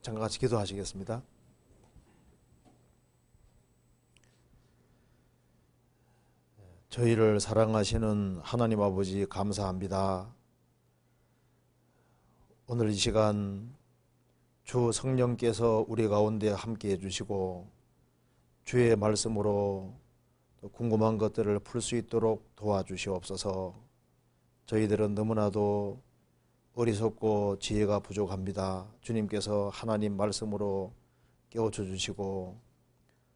잠깐 같이 기도하시겠습니다. 저희를 사랑하시는 하나님 아버지 감사합니다. 오늘 이 시간 주 성령께서 우리 가운데 함께 해주시고 주의 말씀으로 궁금한 것들을 풀 수 있도록 도와주시옵소서. 저희들은 너무나도 어리석고 지혜가 부족합니다. 주님께서 하나님 말씀으로 깨우쳐 주시고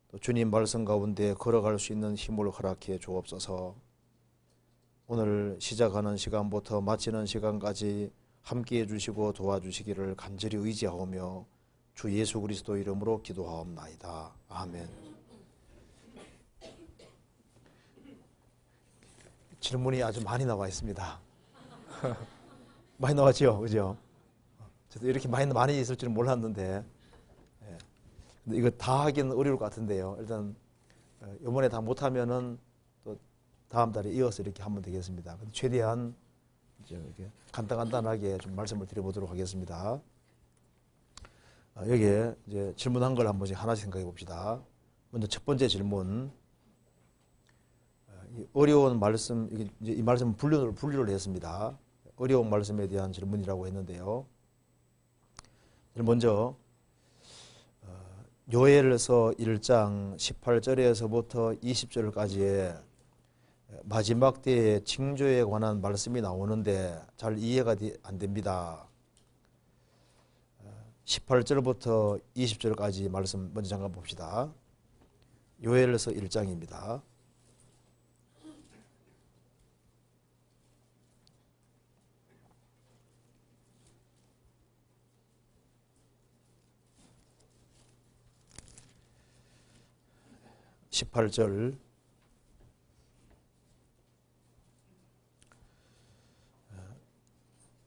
또 주님 말씀 가운데 걸어갈 수 있는 힘을 허락해 주옵소서. 오늘 시작하는 시간부터 마치는 시간까지 함께해 주시고 도와주시기를 간절히 의지하오며 주 예수 그리스도 이름으로 기도하옵나이다. 아멘. 질문이 아주 많이 나와 있습니다. 많이 나왔죠? 그죠? 저도 이렇게 많이 있을 줄은 몰랐는데, 근데 이거 다 하기는 어려울 것 같은데요. 일단 이번에 다 못하면은 또 다음 달에 이어서 이렇게 하면 되겠습니다. 최대한 이제 이렇게 간단하게 좀 말씀을 드려보도록 하겠습니다. 여기에 이제 질문한 걸 한 번씩 하나씩 생각해 봅시다. 먼저 첫 번째 질문. 어려운 말씀, 이제 이 말씀 분류를 했습니다. 어려운 말씀에 대한 질문이라고 했는데요. 먼저 요엘서 1장 18절에서부터 20절까지의 마지막 때의 징조에 관한 말씀이 나오는데 잘 이해가 안 됩니다. 18절부터 20절까지 말씀 먼저 잠깐 봅시다. 요엘서 1장입니다. 18절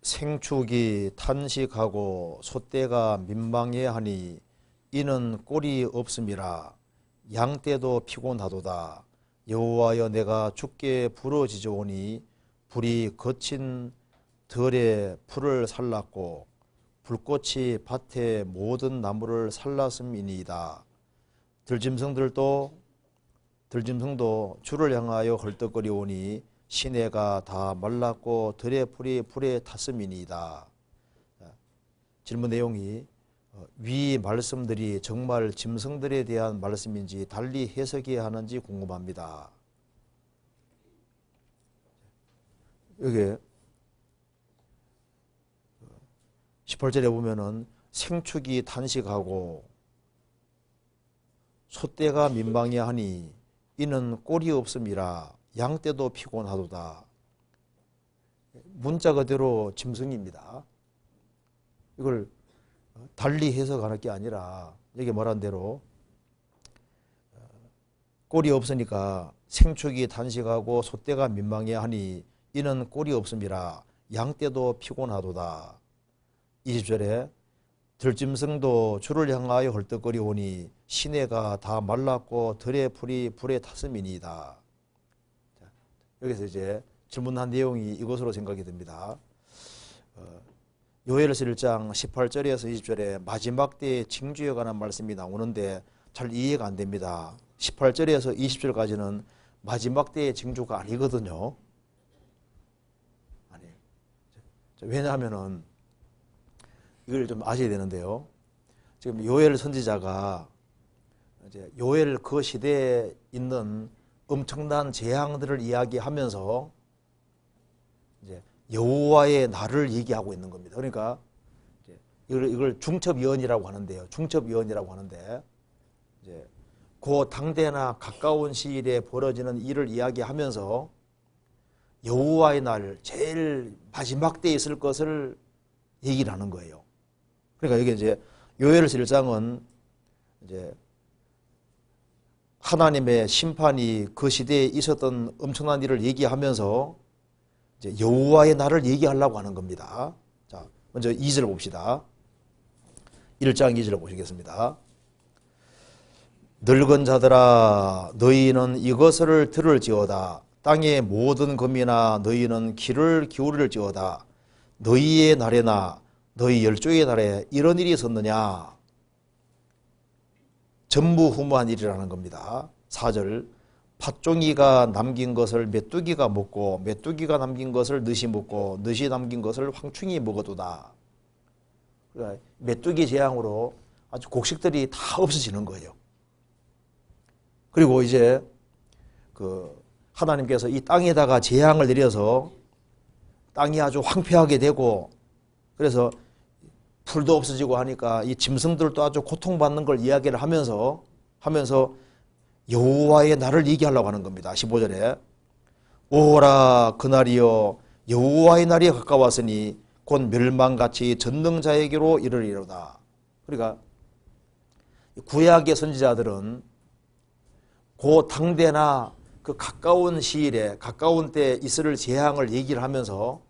생축이 탄식하고 솥대가 민망해하니 이는 꼴이 없음이라. 양떼도 피곤하도다. 여호와여 내가 주께 부르짖으오니 불이 거친 들에 풀을 살랐고 불꽃이 밭의 모든 나무를 살랐음이니이다. 들짐승도 주를 향하여 헐떡거리오니 시내가 다 말랐고 들의 풀이 불에 탔음이니이다. 질문 내용이 위 말씀들이 정말 짐승들에 대한 말씀인지 달리 해석해야 하는지 궁금합니다. 여기 18절에 보면은 생축이 탄식하고 솥대가 민망해하니 이는 꼴이 없음이라. 양떼도 피곤하도다. 문자 그대로 짐승입니다. 이걸 달리 해석하는 게 아니라 여기 말한 대로 꼴이 없으니까 생축이 탄식하고 솥대가 민망해하니 이는 꼴이 없음이라. 양떼도 피곤하도다. 20절에 들짐승도 주를 향하여 헐떡거리오니 시내가 다 말랐고 들의 풀이 불에 탔음이니이다. 여기서 이제 질문한 내용이 이것으로 생각이 됩니다. 요엘서 1장 18절에서 20절에 마지막 때의 징조에 관한 말씀이 나오는데 잘 이해가 안 됩니다. 18절에서 20절까지는 마지막 때의 징조가 아니거든요. 아니, 왜냐하면은 이걸 좀 아셔야 되는데요. 지금 요엘 선지자가 이제 요엘 그 시대에 있는 엄청난 재앙들을 이야기하면서 이제 여호와의 날을 얘기하고 있는 겁니다. 그러니까 이걸 중첩예언이라고 하는데요. 중첩예언이라고 하는데 이제 그 당대나 가까운 시일에 벌어지는 일을 이야기하면서 여호와의 날 제일 마지막 때에 있을 것을 얘기를 하는 거예요. 그러니까 여기 이제 요엘서 1장은 이제 하나님의 심판이 그 시대에 있었던 엄청난 일을 얘기하면서 이제 여호와의 날을 얘기하려고 하는 겁니다. 자, 먼저 2절 봅시다. 1장 2절 보시겠습니다. 늙은 자들아 너희는 이것을 들을지어다. 땅의 모든 검이나 너희는 귀를 기울일지어다. 너희의 날에나 너희 열조의 날에 이런 일이 있었느냐? 전무후무한 일이라는 겁니다. 4절 팥종이가 남긴 것을 메뚜기가 먹고 메뚜기가 남긴 것을 늑이 먹고 늑이 남긴 것을 황충이 먹어도다. 그러니까 메뚜기 재앙으로 아주 곡식들이 다 없어지는 거예요. 그리고 이제 하나님께서 이 땅에다가 재앙을 내려서 땅이 아주 황폐하게 되고 그래서 풀도 없어지고 하니까 이 짐승들도 아주 고통받는 걸 이야기를 하면서 여호와의 날을 얘기하려고 하는 겁니다. 15절에 오라 그날이여 여호와의 날이 가까웠으니 곧 멸망같이 전능자에게로 이르리로다. 그러니까 구약의 선지자들은 그 당대나 그 가까운 시일에 가까운 때에 있을 재앙을 얘기를 하면서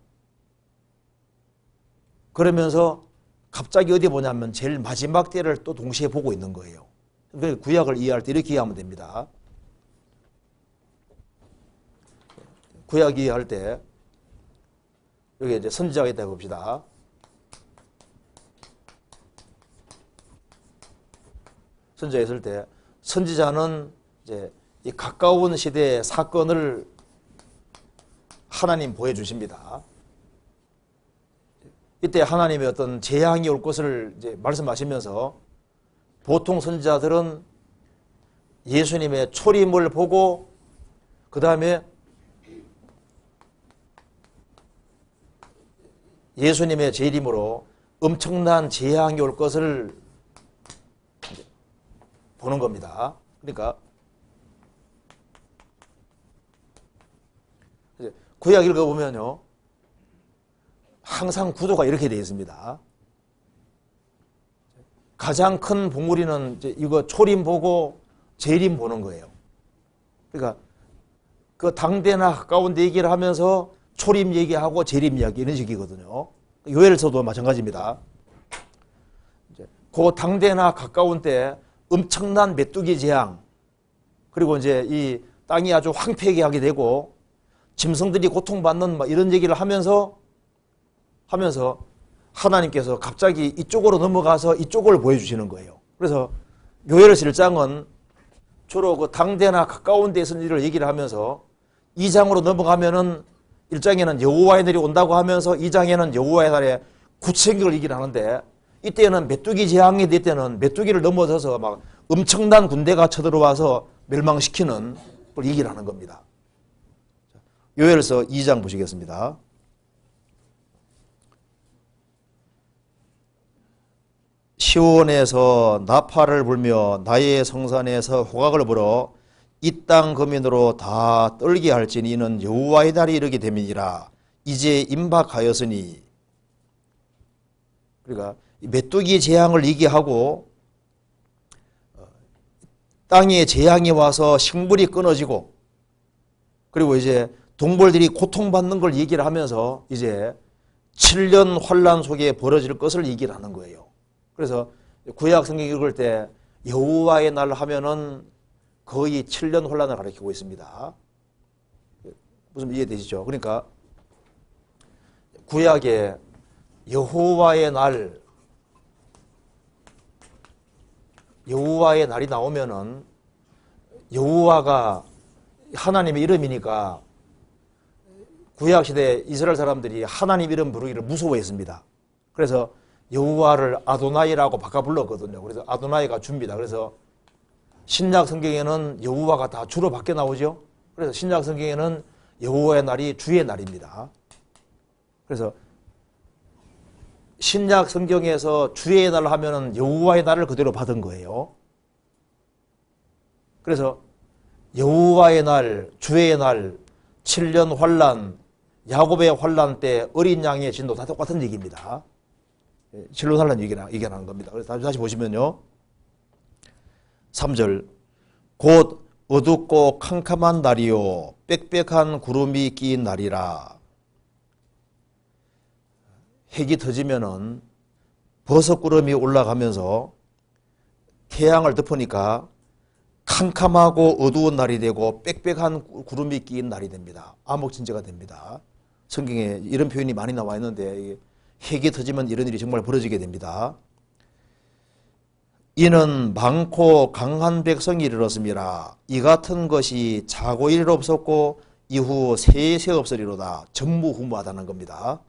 그러면서 갑자기 어디 보냐면 제일 마지막 때를 또 동시에 보고 있는 거예요. 그러니까 구약을 이해할 때 이렇게 이해하면 됩니다. 구약 이해할 때 여기 이제 선지자가 있다 봅시다. 선지자가 있을 때 선지자는 이제 이 가까운 시대의 사건을 하나님 보여주십니다. 이때 하나님의 어떤 재앙이 올 것을 이제 말씀하시면서 보통 선지자들은 예수님의 초림을 보고 그 다음에 예수님의 재림으로 엄청난 재앙이 올 것을 보는 겁니다. 그러니까 구약 읽어보면요 항상 구도가 이렇게 되어 있습니다. 가장 큰 봉우리는 이제 이거 초림 보고 재림 보는 거예요. 그러니까 그 당대나 가까운 데 얘기를 하면서 초림 얘기하고 재림 이야기 이런 식이거든요. 요엘서도 마찬가지입니다. 그 당대나 가까운 때 엄청난 메뚜기 재앙 그리고 이제 이 땅이 아주 황폐하게 하게 되고 짐승들이 고통받는 막 이런 얘기를 하면서 하나님께서 갑자기 이쪽으로 넘어가서 이쪽을 보여주시는 거예요. 그래서 요엘서 1장은 주로 그 당대나 가까운 데에 있는 일을 얘기를 하면서 2장으로 넘어가면은 1장에는 여호와의 날이 온다고 하면서 2장에는 여호와의 날에 구체적을 얘기를 하는데 이때는 메뚜기 재앙이 될 때는 메뚜기를 넘어서서 막 엄청난 군대가 쳐들어와서 멸망시키는 걸 얘기를 하는 겁니다. 요엘서 2장 보시겠습니다. 시온에서 나팔을 불며 나의 성산에서 호각을 불어 이 땅 거민으로 다 떨게 할지니 이는 여호와의 날이 이르게 됨이니라. 이제 임박하였으니. 그러니까 메뚜기 재앙을 얘기하고 땅에 재앙이 와서 식물이 끊어지고 그리고 이제 동물들이 고통받는 걸 얘기를 하면서 이제 7년 환란 속에 벌어질 것을 얘기를 하는 거예요. 그래서 구약 성경 읽을 때 여호와의 날 하면은 거의 7년 환란을 가리키고 있습니다. 무슨 이해되시죠? 그러니까 구약에 여호와의 날이 나오면은 여호와가 하나님의 이름이니까 구약 시대 이스라엘 사람들이 하나님 이름 부르기를 무서워했습니다. 그래서 여호와를 아도나이라고 바꿔 불렀거든요. 그래서 아도나이가 주입니다. 그래서 신약 성경에는 여호와가 다 주로 바뀌어 나오죠. 그래서 신약 성경에는 여호와의 날이 주의 날입니다. 그래서 신약 성경에서 주의 날 하면은 여호와의 날을 그대로 받은 거예요. 그래서 여호와의 날, 주의 날, 7년 환란, 야곱의 환란 때 어린 양의 진도 다 똑같은 얘기입니다. 7년 환란 얘기하는 겁니다. 그래서 다시 보시면요. 3절 곧 어둡고 캄캄한 날이요 빽빽한 구름이 낀 날이라. 핵이 터지면은 버섯구름이 올라가면서 태양을 덮으니까 캄캄하고 어두운 날이 되고 빽빽한 구름이 낀 날이 됩니다. 암흑진저가 됩니다. 성경에 이런 표현이 많이 나와 있는데 핵이 터지면 이런 일이 정말 벌어지게 됩니다. 이는 많고 강한 백성이 이르렀음이라. 이 같은 것이 자고 일 없었고 이후 세세 없으리로다. 전무후무하다는 겁니다.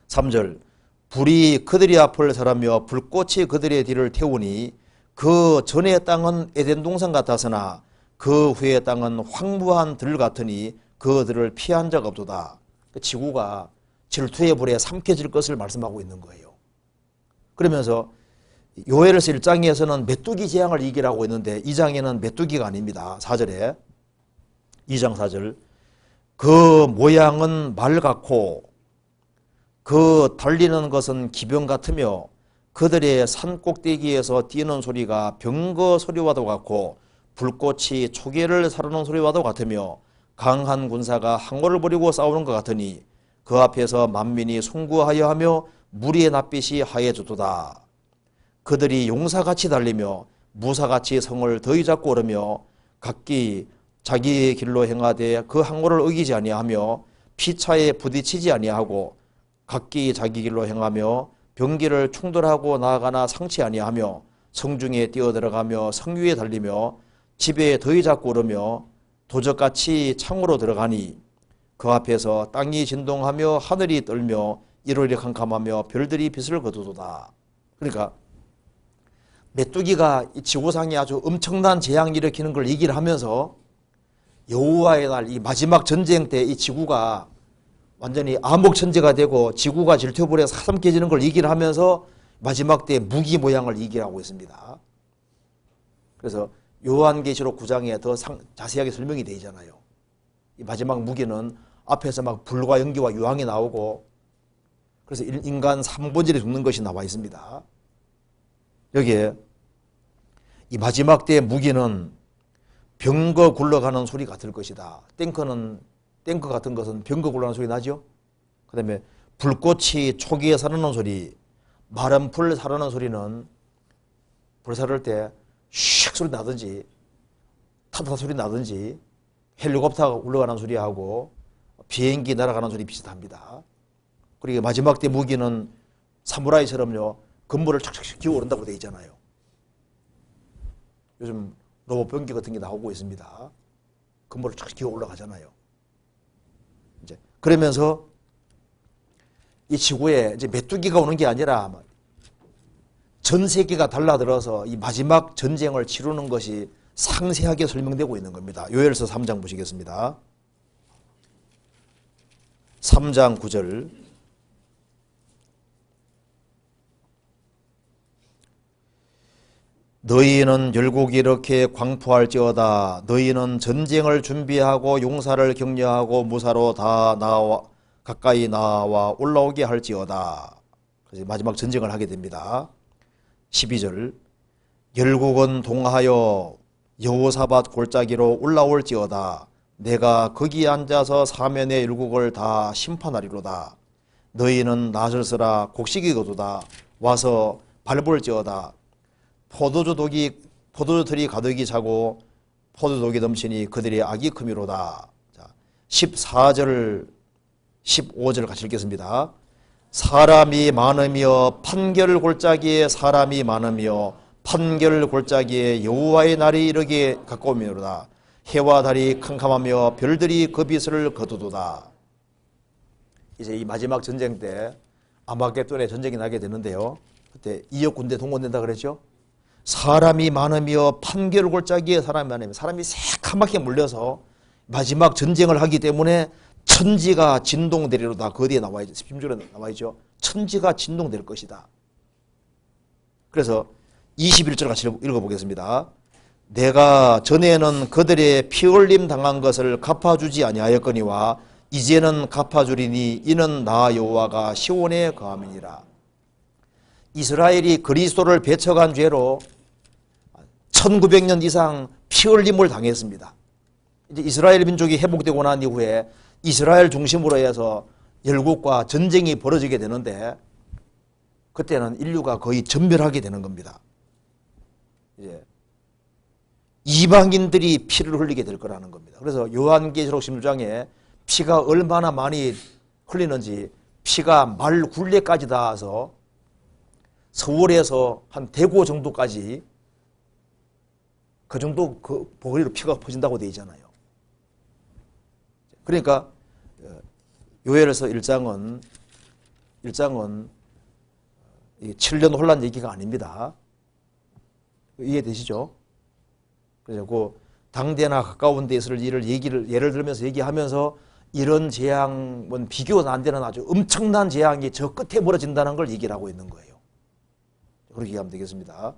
3절 불이 그들의 앞을 설하며 불꽃이 그들의 뒤를 태우니 그 전의 땅은 에덴 동산 같았으나 그 후의 땅은 황무한 들 같으니 그들을 피한 적 없도다. 지구가 질투의 불에 삼켜질 것을 말씀하고 있는 거예요. 그러면서 요엘서 1장에서는 메뚜기 재앙을 얘기하고 있는데 2장에는 메뚜기가 아닙니다. 4절에 2장 4절 그 모양은 말 같고 그 달리는 것은 기병 같으며 그들의 산 꼭대기에서 뛰는 소리가 병거 소리와도 같고 불꽃이 초계를 사르는 소리와도 같으며 강한 군사가 항모를 부리고 싸우는 것 같으니 그 앞에서 만민이 송구하여 하며 무리의 낯빛이 하얘졌도다. 그들이 용사같이 달리며 무사같이 성을 더위 잡고 오르며 각기 자기의 길로 행하되 그 항모를 어기지 아니하며 피차에 부딪히지 아니하고 각기 자기 길로 행하며 병기를 충돌하고 나아가나 상치 아니하며 성중에 뛰어들어가며 성 위에 달리며 집에 더위 잡고 오르며 도적같이 창으로 들어가니 그 앞에서 땅이 진동하며 하늘이 떨며 이로리 캄캄하며 별들이 빛을 거두도다. 그러니까 메뚜기가 이 지구상에 아주 엄청난 재앙을 일으키는 걸 얘기를 하면서 여호와의 날 이 마지막 전쟁 때 이 지구가 완전히 암흑천지가 되고 지구가 질투불에 사삼켜지는 걸 얘기를 하면서 마지막 때 무기 모양을 얘기를 하고 있습니다. 그래서 요한계시록 9장에 더 자세하게 설명이 되어 있잖아요. 이 마지막 무기는 앞에서 막 불과 연기와 유황이 나오고 그래서 인간 3분절이 죽는 것이 나와 있습니다. 여기에 이 마지막 때의 무기는 병거 굴러가는 소리가 들 것이다. 탱크 같은 것은 병거 굴러가는 소리 나죠. 그 다음에 불꽃이 초기에 사르는 소리, 마른 불 사르는 소리는 불 사를 때 슉 소리 나든지 타타 소리 나든지 헬리콥터가 올라가는 소리하고 비행기 날아가는 소리 비슷합니다. 그리고 마지막 때 무기는 사무라이처럼요 건물을 착착 기어 오른다고 되어 있잖아요. 요즘 로봇 병기 같은 게 나오고 있습니다. 건물을 착착 기어 올라가잖아요. 이제 그러면서 이 지구에 이제 메뚜기가 오는 게 아니라 전 세계가 달라들어서 이 마지막 전쟁을 치르는 것이 상세하게 설명되고 있는 겁니다. 요엘서 3장 보시겠습니다. 3장 9절 너희는 열국이 이렇게 광포할지어다. 너희는 전쟁을 준비하고 용사를 격려하고 무사로 다 가까이 나와 올라오게 할지어다. 그래서 마지막 전쟁을 하게 됩니다. 12절 열국은 동하여 여호사밧 골짜기로 올라올지어다. 내가 거기 앉아서 사면의 열국을 다 심판하리로다. 너희는 나설서라 곡식이거도다. 와서 밟을지어다. 포도주들이 가득히 차고 포도독이 넘치니 그들의 악이 크미로다. 14절 15절 같이 읽겠습니다. 사람이 많으며 판결 골짜기에 사람이 많으며 판결 골짜기에 여호와의 날이 이르게 가까우미로다. 해와 달이 캄캄하며 별들이 그 빛을 거두도다. 이제 이 마지막 전쟁 때 아마겟돈의 전쟁이 나게 되는데요. 그때 2억 군대 동원된다 그랬죠. 사람이 많으며 판결 골짜기에 사람이 많으며 사람이 새카맣게 몰려서 마지막 전쟁을 하기 때문에 천지가 진동되리로다. 그 뒤에 나와 있죠. 16절에 나와 있죠. 천지가 진동될 것이다. 그래서 21절 같이 읽어보겠습니다. 내가 전에는 그들의 피 흘림 당한 것을 갚아주지 아니하였거니와 이제는 갚아주리니 이는 나 여호와가 시온에 거함이니라. 이스라엘이 그리스도를 배척한 죄로 1900년 이상 피 흘림을 당했습니다. 이제 이스라엘 민족이 회복되고 난 이후에 이스라엘 중심으로 해서 열국과 전쟁이 벌어지게 되는데 그때는 인류가 거의 전멸하게 되는 겁니다. 이제 이방인들이 피를 흘리게 될 거라는 겁니다. 그래서 요한계시록 16장에 피가 얼마나 많이 흘리는지 피가 말 굴레까지 닿아서 서울에서 한 대구 정도까지 그 정도 그 보거리로 피가 퍼진다고 되어 있잖아요. 그러니까 요엘서 1장은 7년 혼란 얘기가 아닙니다. 이해되시죠? 그래서 그 당대나 가까운 데 있을 일을 예를 들면서 얘기하면서 이런 재앙은 비교가 안 되는 아주 엄청난 재앙이 저 끝에 벌어진다는 걸 얘기를 하고 있는 거예요. 그렇게 얘기하면 되겠습니다.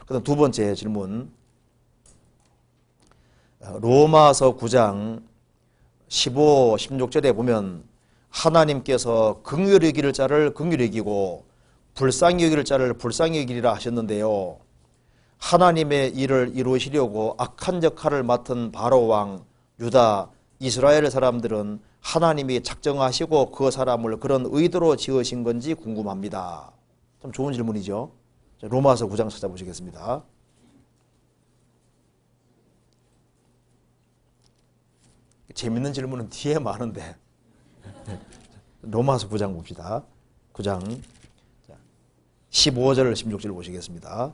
그 다음 두 번째 질문. 로마서 9장 15, 16절에 보면 하나님께서 긍휼히 여길 자를 긍휼히 여기고 불쌍히 여길 자를 불쌍히 여기리라 하셨는데요. 하나님의 일을 이루시려고 악한 역할을 맡은 바로 왕 유다 이스라엘 사람들은 하나님이 작정하시고 그 사람을 그런 의도로 지으신 건지 궁금합니다. 참 좋은 질문이죠. 로마서 9장 찾아보시겠습니다. 재밌는 질문은 뒤에 많은데 로마서 9장 봅시다. 9장 15절 16절 보시겠습니다.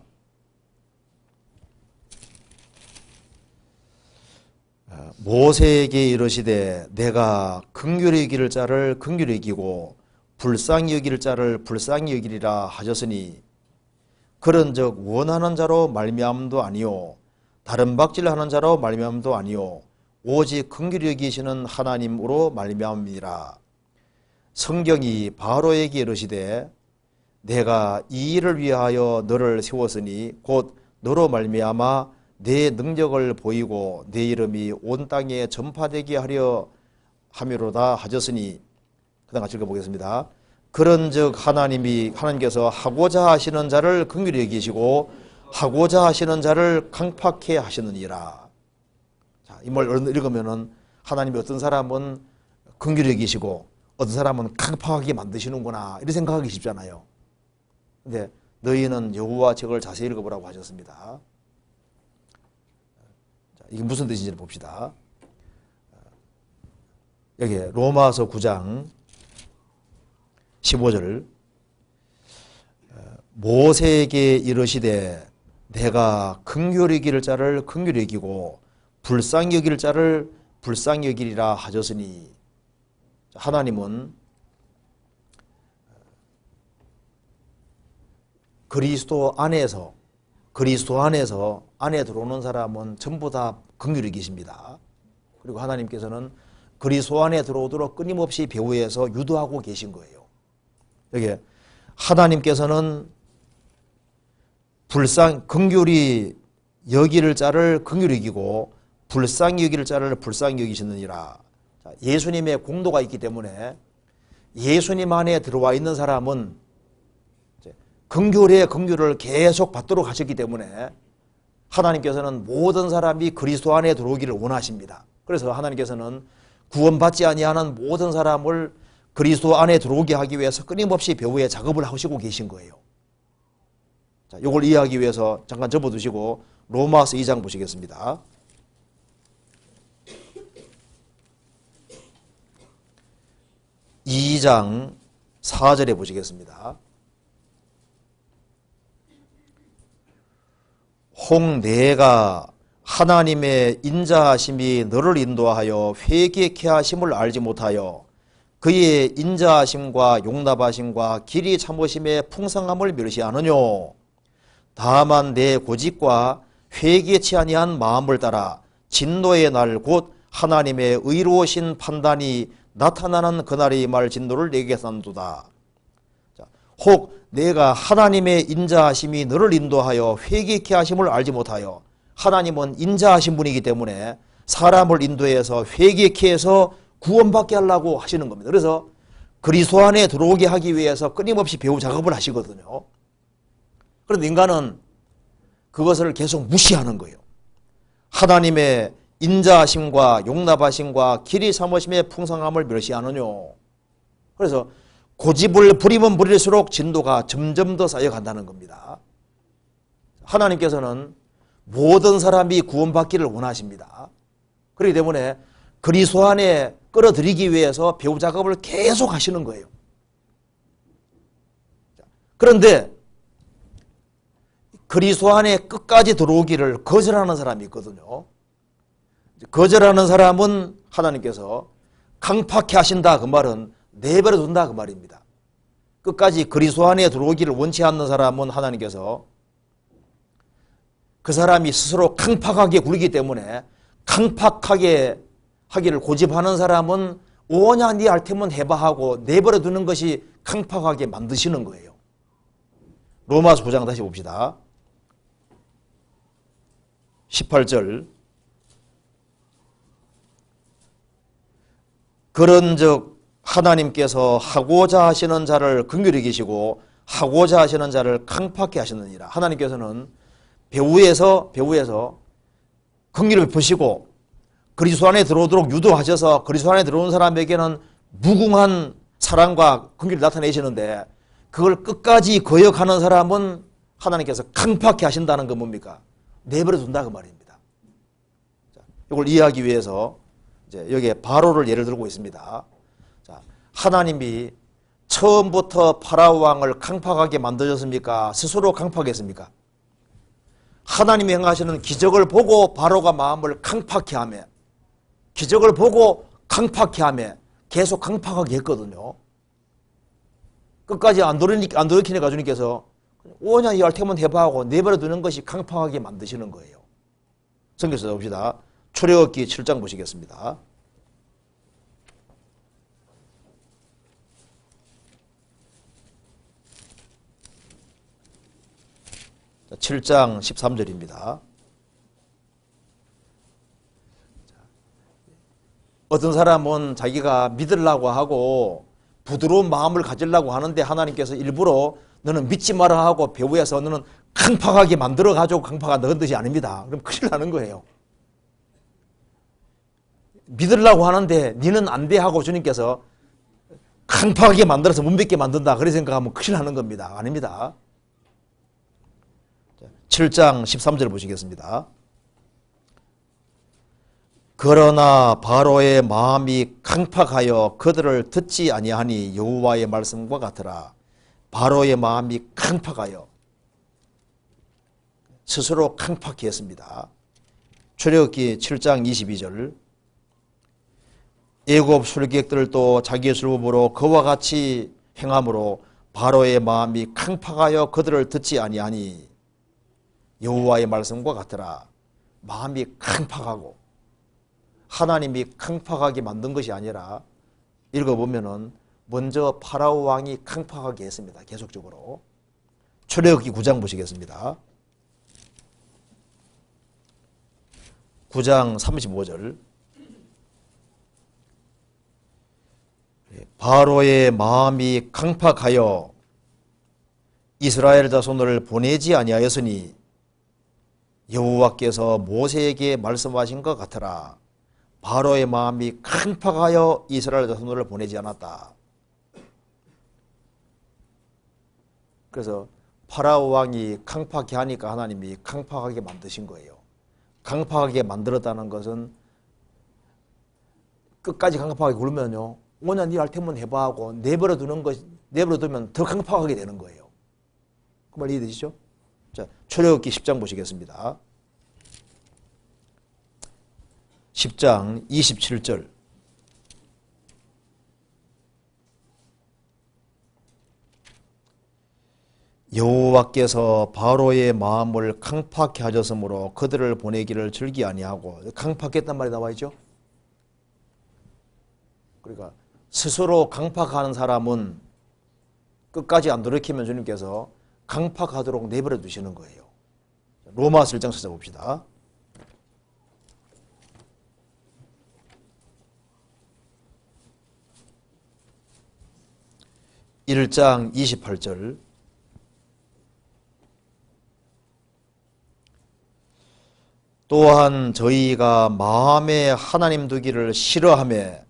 모세에게 이르시되 내가 긍휼히 여길 자를 긍휼히 여기고 불쌍히 여길 자를 불쌍히 여기리라 하셨으니 그런즉 원하는 자로 말미암음도 아니요 다른 박질하는 자로 말미암음도 아니요 오직 긍휼히 여기시는 하나님으로 말미암음이라. 성경이 바로에게 이르시되 내가 이 일을 위하여 너를 세웠으니 곧 너로 말미암아 내 능력을 보이고 내 이름이 온 땅에 전파되게 하려 함이로다 하셨으니. 그 다음 같이 읽어보겠습니다. 그런즉 하나님께서 하고자 하시는 자를 긍휼히 여기시고 하고자 하시는 자를 강팍해 하시느니라. 자, 이 말 읽으면은 하나님이 어떤 사람은 긍휼히 여기시고 어떤 사람은 강팍하게 만드시는구나 이렇게 생각하기 쉽잖아요. 근데 너희는 여호와 책을 자세히 읽어보라고 하셨습니다. 자, 이게 무슨 뜻인지를 봅시다. 여기 로마서 9장 15절 모세에게 이르시되 내가 긍휼히 여길 자를 긍휼히 여기고 불쌍히 여길 자를 불쌍히 여기리라 하셨으니. 하나님은 그리스도 안에서 안에 들어오는 사람은 전부 다 긍휼히 여기십니다. 그리고 하나님께서는 그리스도 안에 들어오도록 끊임없이 배후에서 유도하고 계신 거예요. 여기 하나님께서는 긍휼히 여길 자를 긍휼히 여기고 불쌍히 여길 자를 불쌍히 여기시느니라. 예수님의 공도가 있기 때문에 예수님 안에 들어와 있는 사람은 긍휼의 긍휼을 계속 받도록 하셨기 때문에 하나님께서는 모든 사람이 그리스도 안에 들어오기를 원하십니다. 그래서 하나님께서는 구원받지 아니하는 모든 사람을 그리스도 안에 들어오게 하기 위해서 끊임없이 배후에 작업을 하시고 계신 거예요. 자, 이걸 이해하기 위해서 잠깐 접어두시고 로마서 2장 보시겠습니다. 이 2장 4절에 보시겠습니다. 혹 내가 하나님의 인자하심이 너를 인도하여 회개케 하심을 알지 못하여 그의 인자하심과 용납하심과 길이 참으심의 풍성함을 멸시하느뇨. 다만 내 고집과 회개치 아니한 마음을 따라 진노의 날 곧 하나님의 의로우신 판단이 나타나는 그날의 말 진노를 내게 산도다. 혹 내가 하나님의 인자하심이 너를 인도하여 회개케 하심을 알지 못하여. 하나님은 인자하신 분이기 때문에 사람을 인도해서 회개케 해서 구원받게 하려고 하시는 겁니다. 그래서 그리스도 안에 들어오게 하기 위해서 끊임없이 배후 작업을 하시거든요. 그런데 인간은 그것을 계속 무시하는 거예요. 하나님의 인자하심과 용납하심과 길이 참으심의 풍성함을 멸시하느뇨. 그래서 고집을 부리면 부릴수록 진도가 점점 더 쌓여간다는 겁니다. 하나님께서는 모든 사람이 구원받기를 원하십니다. 그렇기 때문에 그리스도 안에 끌어들이기 위해서 배후 작업을 계속 하시는 거예요. 그런데 그리스도 안에 끝까지 들어오기를 거절하는 사람이 있거든요. 거절하는 사람은 하나님께서 강팍해 하신다 그 말은 내버려 둔다 그 말입니다. 끝까지 그리스도 안에 들어오기를 원치 않는 사람은 하나님께서 그 사람이 스스로 강팍하게 굴기 때문에 강팍하게 하기를 고집하는 사람은 오냐 네 할 테면 해봐 하고 내버려 두는 것이 강팍하게 만드시는 거예요. 로마서 9장 다시 봅시다. 18절 그런즉 하나님께서 하고자 하시는 자를 긍휼히 여기시고 하고자 하시는 자를 강팍히 하시느니라. 하나님께서는 배후에서 긍휼을 베푸시고 그리스도 안에 들어오도록 유도하셔서 그리스도 안에 들어온 사람에게는 무궁한 사랑과 긍휼을 나타내시는데 그걸 끝까지 거역하는 사람은 하나님께서 강팍히 하신다는 건 뭡니까? 내버려 둔다 그 말입니다. 자, 이걸 이해하기 위해서 이제 여기에 바로를 예를 들고 있습니다. 자, 하나님이 처음부터 파라오 왕을 강팍하게 만드셨습니까? 스스로 강팍했습니까? 하나님이 행하시는 기적을 보고 바로가 마음을 강팍히 하며 기적을 보고 강팍히 하며 계속 강팍하게 했거든요. 끝까지 안 돌이키니까 주님께서 오냐 이 할 테면 해봐 하고 내버려 두는 것이 강팍하게 만드시는 거예요. 성경에서 봅시다. 출애굽기 7장 보시겠습니다. 7장 13절입니다. 어떤 사람은 자기가 믿으려고 하고 부드러운 마음을 가지려고 하는데 하나님께서 일부러 너는 믿지 마라 하고 배후에서 너는 강팍하게 만들어가지고 강팍한 넣은 뜻이 아닙니다. 그럼 큰일 나는 거예요. 믿으려고 하는데 니는 안 돼 하고 주님께서 강팍하게 만들어서 못 믿게 만든다. 그렇게 생각하면 큰일 나는 겁니다. 아닙니다. 7장 13절 보시겠습니다. 그러나 바로의 마음이 강팍하여 그들을 듣지 아니하니 여호와의 말씀과 같으라. 바로의 마음이 강팍하여 스스로 강팍히 했습니다. 출애굽기 7장 22절 애굽 술객들도 자기의 술법으로 그와 같이 행함으로 바로의 마음이 강팍하여 그들을 듣지 아니하니 여호와의 말씀과 같으라. 마음이 강팍하고 하나님이 강팍하게 만든 것이 아니라 읽어보면은 먼저 파라오 왕이 강팍하게 했습니다. 계속적으로. 출애굽기 9장 보시겠습니다. 9장 35절 바로의 마음이 강팍하여 이스라엘 자손을 보내지 아니하였으니 여호와께서 모세에게 말씀하신 것 같으라. 바로의 마음이 강팍하여 이스라엘 자손을 보내지 않았다. 그래서 파라오 왕이 강팍히 하니까 하나님이 강팍하게 만드신 거예요. 강팍하게 만들었다는 것은 끝까지 강팍하게 굴면요 오냐 네 할 테면 해봐 하고 내버려 두면 더 강팍하게 되는 거예요. 그 말 이해되시죠? 자, 출애굽기 10장 보시겠습니다. 10장 27절 여호와께서 바로의 마음을 강팍히 하셨으므로 그들을 보내기를 즐기 아니하고 강팍했단 말이 나와 있죠. 그러니까 스스로 강팍하는 사람은 끝까지 안 돌이키면 주님께서 강팍하도록 내버려 두시는 거예요. 로마서 1장 찾아봅시다. 1장 28절 또한 저희가 마음에 하나님 두기를 싫어하며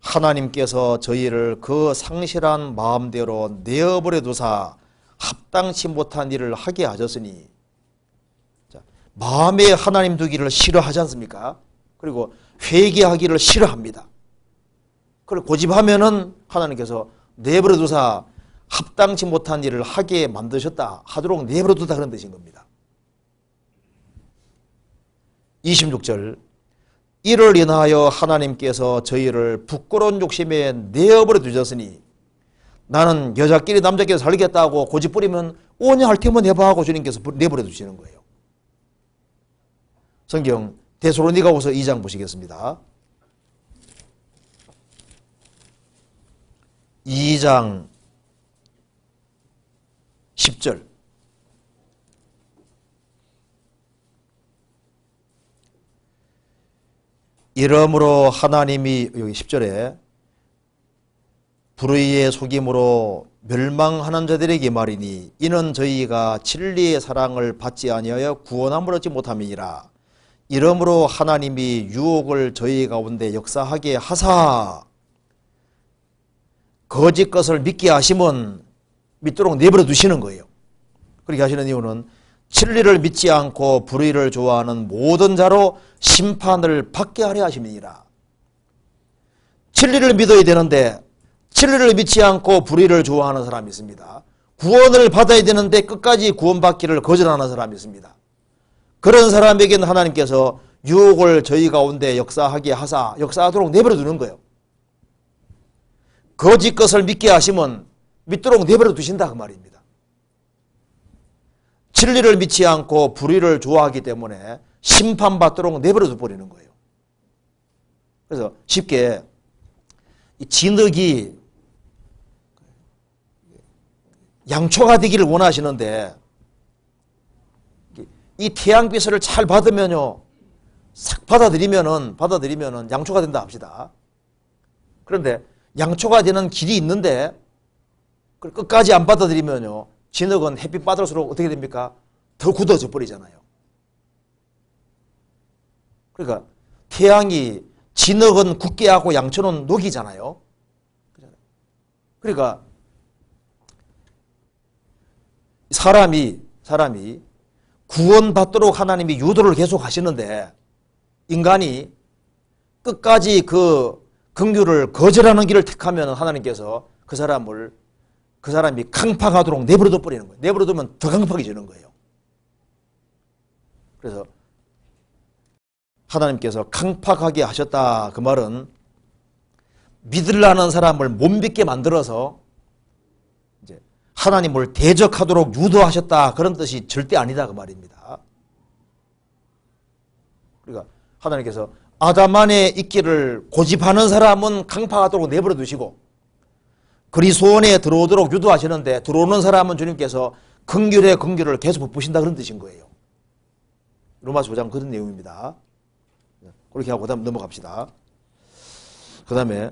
하나님께서 저희를 그 상실한 마음대로 내어버려 두사 합당치 못한 일을 하게 하셨으니 자, 마음에 하나님 두기를 싫어하지 않습니까? 그리고 회개하기를 싫어합니다. 그걸 고집하면은 하나님께서 내버려 두사 합당치 못한 일을 하게 만드셨다, 하도록 내버려두다 그런 뜻인 겁니다. 26절, 이를 인하여 하나님께서 저희를 부끄러운 욕심에 내어버려 두셨으니 나는 여자끼리 남자끼리 살겠다고 고집부리면 오냐 할 테면 해봐 하고 주님께서 내버려 두시는 거예요. 성경 데살로니가후서 2장 보시겠습니다. 2장 10절. 이러므로 하나님이, 여기 10절에 불의의 속임으로 멸망하는 자들에게 말이니 이는 저희가 진리의 사랑을 받지 아니하여 구원함을 얻지 못함이니라. 이러므로 하나님이 유혹을 저희 가운데 역사하게 하사 거짓 것을 믿게 하시면 믿도록 내버려 두시는 거예요. 그렇게 하시는 이유는 진리를 믿지 않고 불의를 좋아하는 모든 자로 심판을 받게 하려 하심이니라. 진리를 믿어야 되는데 진리를 믿지 않고 불의를 좋아하는 사람이 있습니다. 구원을 받아야 되는데 끝까지 구원받기를 거절하는 사람이 있습니다. 그런 사람에게는 하나님께서 유혹을 저희 가운데 역사하게 하사 역사하도록 내버려 두는 거예요. 거짓 것을 믿게 하시면 믿도록 내버려 두신다 그 말입니다. 진리를 믿지 않고 불의를 좋아하기 때문에 심판받도록 내버려 둬버리는 거예요. 그래서 쉽게 이 진흙이 양초가 되기를 원하시는데 이 태양빛을 잘 받으면요, 싹 받아들이면은 양초가 된다 합시다. 그런데 양초가 되는 길이 있는데 그걸 끝까지 안 받아들이면요, 진흙은 햇빛 받을수록 어떻게 됩니까? 더 굳어져 버리잖아요. 그러니까 태양이 진흙은 굳게 하고 양초는 녹이잖아요. 그러니까 사람이 구원받도록 하나님이 유도를 계속 하시는데 인간이 끝까지 그 긍휼을 거절하는 길을 택하면 하나님께서 그 사람이 강팍하도록 내버려둬 버리는 거예요. 내버려두면 더 강팍해지는 거예요. 그래서 하나님께서 강팍하게 하셨다 그 말은 믿으려는 사람을 못 믿게 만들어서 이제 하나님을 대적하도록 유도하셨다 그런 뜻이 절대 아니다 그 말입니다. 그러니까 하나님께서 아담 안에 있기를 고집하는 사람은 강팍하도록 내버려 두시고 그리스도 안에 들어오도록 유도하시는데 들어오는 사람은 주님께서 긍휼의 긍휼을 계속 베푸신다 그런 뜻인 거예요. 로마서 5장 그런 내용입니다. 그렇게 하고 그다음 넘어갑시다. 그 다음에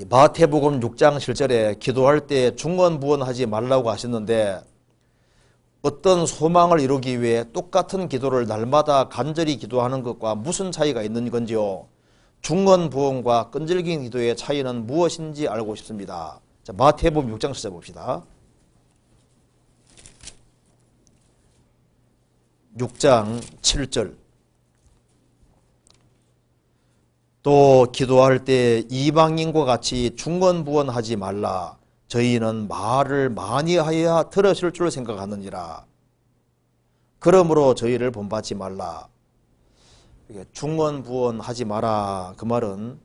마태복음 6장 7절에 기도할 때 중언부언하지 말라고 하셨는데 어떤 소망을 이루기 위해 똑같은 기도를 날마다 간절히 기도하는 것과 무슨 차이가 있는 건지요? 중언부언과 끈질긴 기도의 차이는 무엇인지 알고 싶습니다. 자, 마태복음 6장 7절 봅시다. 6장 7절. 또 기도할 때 이방인과 같이 중언부언하지 말라. 저희는 말을 많이 하여야 들으실 줄 생각하느니라. 그러므로 저희를 본받지 말라. 중언부언하지 마라. 그 말은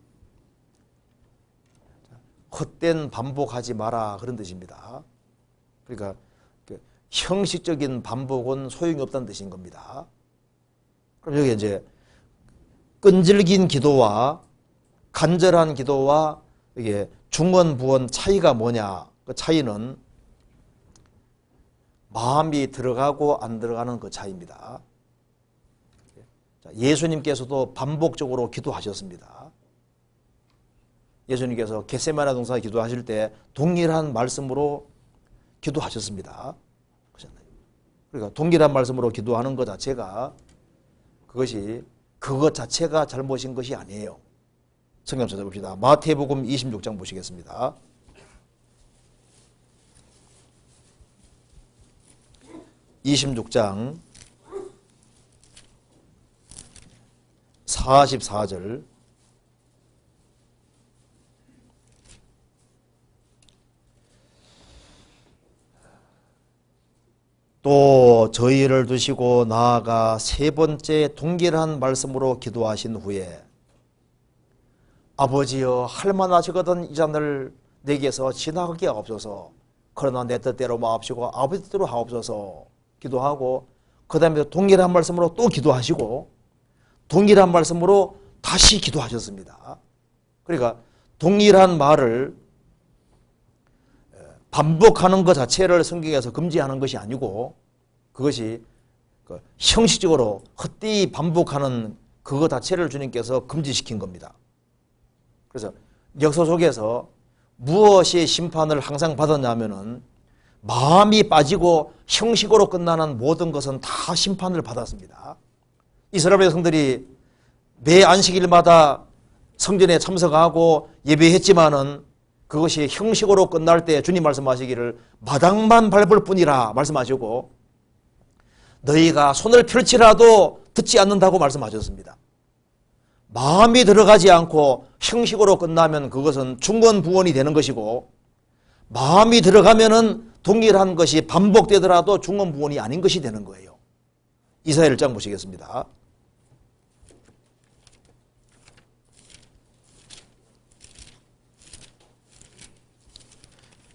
헛된 반복하지 마라 그런 뜻입니다. 그러니까 형식적인 반복은 소용이 없다는 뜻인 겁니다. 그럼 여기 이제 끈질긴 기도와 간절한 기도와 이게 중언부언 차이가 뭐냐? 그 차이는 마음이 들어가고 안 들어가는 그 차이입니다. 예수님께서도 반복적으로 기도하셨습니다. 예수님께서 겟세마네 동산에 기도하실 때 동일한 말씀으로 기도하셨습니다. 그러니까 동일한 말씀으로 기도하는 것 자체가 그것 자체가 잘못인 것이 아니에요. 성경 찾아봅시다. 마태복음 26장 보시겠습니다. (26장) 44절. 또 저희를 두시고 나아가 세 번째 동일한 말씀으로 기도하신 후에 아버지여 할만하시거든 이 잔을 내게서 지나가게 하옵소서. 그러나 내 뜻대로 마옵시고 아버지 뜻대로 하옵소서 기도하고 그 다음에 동일한 말씀으로 또 기도하시고 동일한 말씀으로 다시 기도하셨습니다. 그러니까 동일한 말을 반복하는 것 자체를 성경에서 금지하는 것이 아니고 그것이 형식적으로 헛되이 반복하는 그것 자체를 주님께서 금지시킨 겁니다. 그래서 역사 속에서 무엇이 심판을 항상 받았냐면은 마음이 빠지고 형식으로 끝나는 모든 것은 다 심판을 받았습니다. 이스라엘 백성들이 매 안식일마다 성전에 참석하고 예배했지만은 그것이 형식으로 끝날 때 주님 말씀하시기를 마당만 밟을 뿐이라 말씀하시고 너희가 손을 펼치라도 듣지 않는다고 말씀하셨습니다. 마음이 들어가지 않고 형식으로 끝나면 그것은 중언부언이 되는 것이고 마음이 들어가면은 동일한 것이 반복되더라도 중언부언이 아닌 것이 되는 거예요. 이사야 1장 보시겠습니다.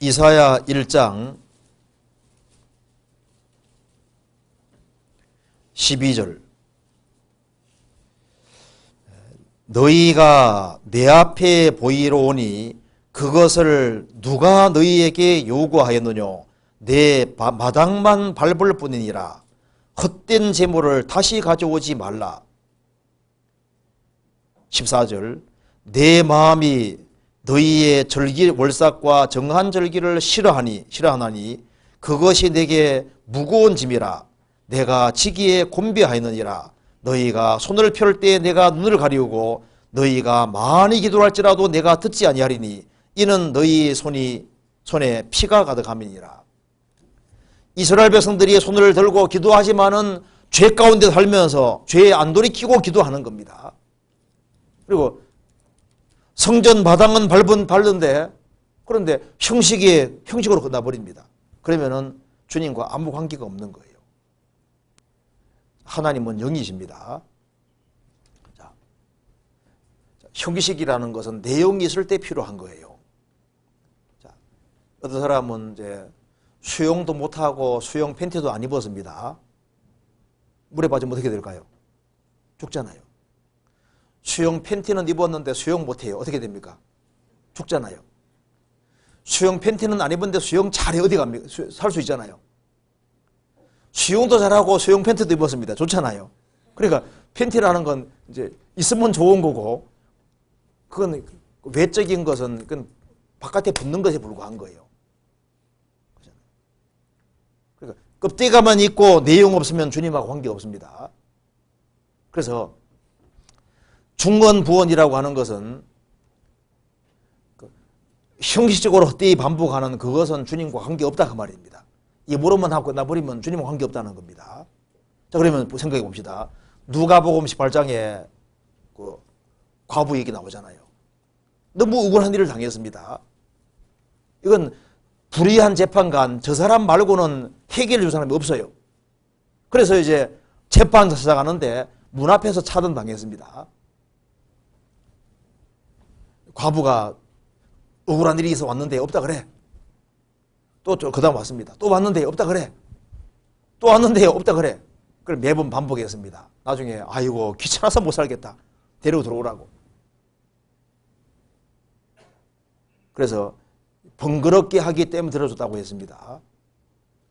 이사야 1장 12절 너희가 내 앞에 보이러 오니 그것을 누가 너희에게 요구하였느냐 내 마당만 밟을 뿐이니라 헛된 재물을 다시 가져오지 말라. 14절 내 마음이 너희의 월삭과 정한 절기를 싫어하나니 그것이 내게 무거운 짐이라 내가 지기에 곤비하였느니라. 너희가 손을 펼 때 내가 눈을 가리우고 너희가 많이 기도할지라도 내가 듣지 아니하리니 이는 너희 손에 피가 가득함이니라. 이스라엘 백성들이 손을 들고 기도하지만은 죄 가운데 살면서 죄에 안 돌이키고 기도하는 겁니다. 그리고 성전 마당은 밟는데 그런데 형식으로 끝나버립니다. 그러면은 주님과 아무 관계가 없는 거예요. 하나님은 영이십니다. 자, 형식이라는 것은 내용이 있을 때 필요한 거예요. 자, 어떤 사람은 이제 수영도 못하고 수영 팬티도 안 입었습니다. 물에 빠지면 어떻게 될까요? 죽잖아요. 수영 팬티는 입었는데 수영 못해요. 어떻게 됩니까? 죽잖아요. 수영 팬티는 안 입었는데 수영 잘해 어디 갑니까? 살 수 있잖아요. 수영도 잘하고 수영 팬티도 입었습니다. 좋잖아요. 그러니까 팬티라는 건 이제 있으면 좋은 거고 그건 외적인 것은 그건 바깥에 붙는 것에 불과한 거예요. 그러니까 껍데기만 있고 내용 없으면 주님하고 관계 없습니다. 그래서 중언부언이라고 하는 것은 형식적으로 헛되이 반복하는 그것은 주님과 관계없다 그 말입니다. 입으로만 하고 끝나버리면 주님과 관계없다는 겁니다. 자, 그러면 생각해 봅시다. 누가복음 18장에 그 과부 얘기 나오잖아요. 너무 억울한 일을 당했습니다. 이건 불의한 재판관 저 사람 말고는 해결해 줄 사람이 없어요. 그래서 이제 재판 찾아가는데 문 앞에서 차단당했습니다. 과부가 억울한 일이 있어 왔는데 없다 그래. 또 그 다음 왔습니다. 또 왔는데 없다 그래. 또 왔는데 없다 그래. 그걸 매번 반복했습니다. 나중에 아이고 귀찮아서 못 살겠다. 데리고 들어오라고. 그래서 번거롭게 하기 때문에 들어줬다고 했습니다.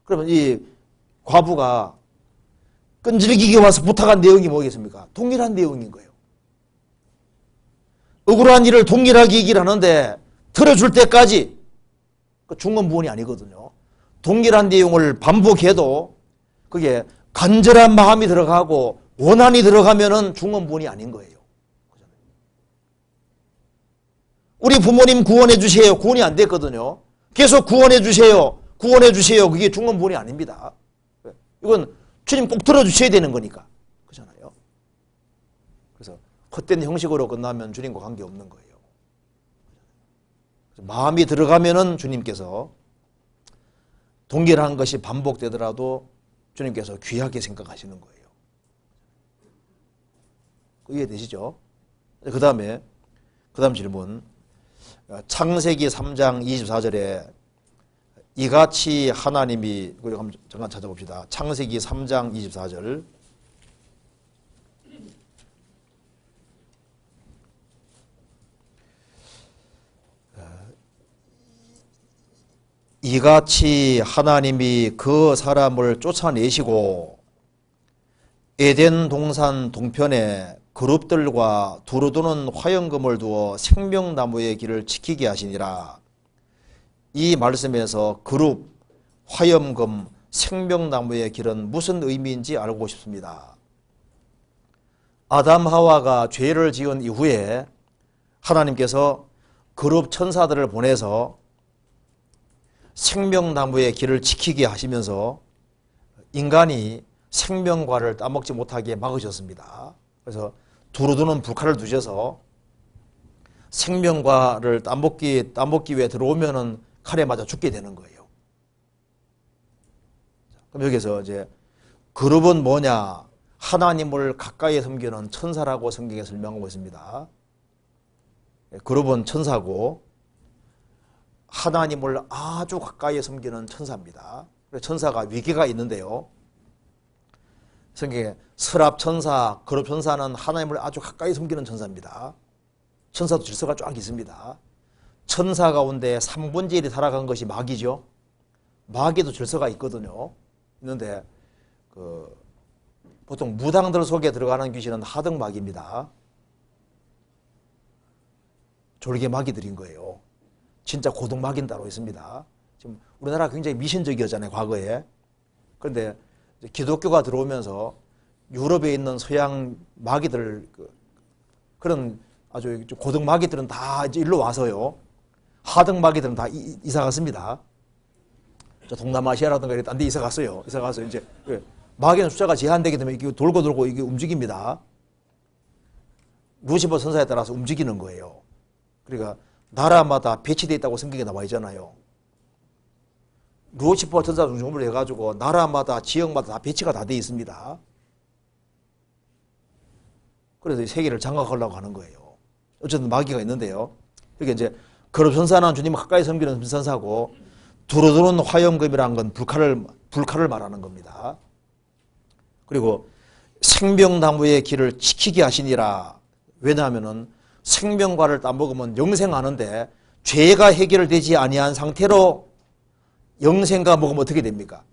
그러면 이 과부가 끈질기게 와서 부탁한 내용이 뭐겠습니까? 동일한 내용인 거예요. 억울한 일을 동일하게 얘기를 하는데 들어줄 때까지 중언부언이 아니거든요. 동일한 내용을 반복해도 그게 간절한 마음이 들어가고 원한이 들어가면은 중언부언이 아닌 거예요. 우리 부모님 구원해 주세요. 구원이 안 됐거든요. 계속 구원해 주세요. 구원해 주세요. 그게 중언부언이 아닙니다. 이건 주님 꼭 들어주셔야 되는 거니까. 그렇잖아요. 그래서 헛된 형식으로 끝나면 주님과 관계없는 거예요. 마음이 들어가면은 주님께서 동일한 것이 반복되더라도 주님께서 귀하게 생각하시는 거예요. 이해되시죠? 그 다음 질문. 창세기 3장 24절에 이같이 하나님이, 잠깐 찾아봅시다. 창세기 3장 24절. 이같이 하나님이 그 사람을 쫓아내시고 에덴 동산 동편에 그룹들과 두루두는 화영금을 두어 생명나무의 길을 지키게 하시니라. 이 말씀에서 그룹, 화염금, 생명나무의 길은 무슨 의미인지 알고 싶습니다. 아담 하와가 죄를 지은 이후에 하나님께서 그룹 천사들을 보내서 생명나무의 길을 지키게 하시면서 인간이 생명과를 따먹지 못하게 막으셨습니다. 그래서 두루두는 불칼을 두셔서 생명과를 따먹기 위해 들어오면은 칼에 맞아 죽게 되는 거예요. 그럼 여기서 이제 그룹은 뭐냐? 하나님을 가까이 섬기는 천사라고 성경에 설명하고 있습니다. 그룹은 천사고 하나님을 아주 가까이 섬기는 천사입니다. 천사가 위계가 있는데요. 성경에 서랍천사, 그룹천사는 하나님을 아주 가까이 섬기는 천사입니다. 천사도 질서가 쫙 있습니다. 천사 가운데 3분의 1이 살아간 것이 마귀죠. 마귀도 질서가 있거든요. 있는데 보통 무당들 속에 들어가는 귀신은 하등마귀입니다. 졸개마귀들인 거예요. 진짜 고등마귀는 따로 있습니다. 지금 우리나라가 굉장히 미신적이었잖아요, 과거에. 그런데 기독교가 들어오면서 유럽에 있는 서양 마귀들, 그런 아주 고등마귀들은 다 이제 일로 와서요. 하등마귀들은 다 이사 갔습니다. 동남아시아라든가 딴 데 이사 갔어요. 이사 가서 이제 마귀는 숫자가 제한되게 되면 이게 돌고 이게 움직입니다. 루시퍼 선사에 따라서 움직이는 거예요. 그러니까 나라마다 배치되어 있다고 성경에 나와 있잖아요. 루시퍼 천사 중심으로 해가지고 나라마다 지역마다 다 배치가 다 되어 있습니다. 그래서 세계를 장악하려고 하는 거예요. 어쨌든 마귀가 있는데요. 그러니까 이제 그룹 천사는 주님을 가까이 섬기는 천사고 두루두는 화염금이라는 건 불칼을 말하는 겁니다. 그리고 생명나무의 길을 지키게 하시니라. 왜냐하면은 생명과를 따먹으면 영생하는데 죄가 해결되지 아니한 상태로 영생과 먹으면 어떻게 됩니까?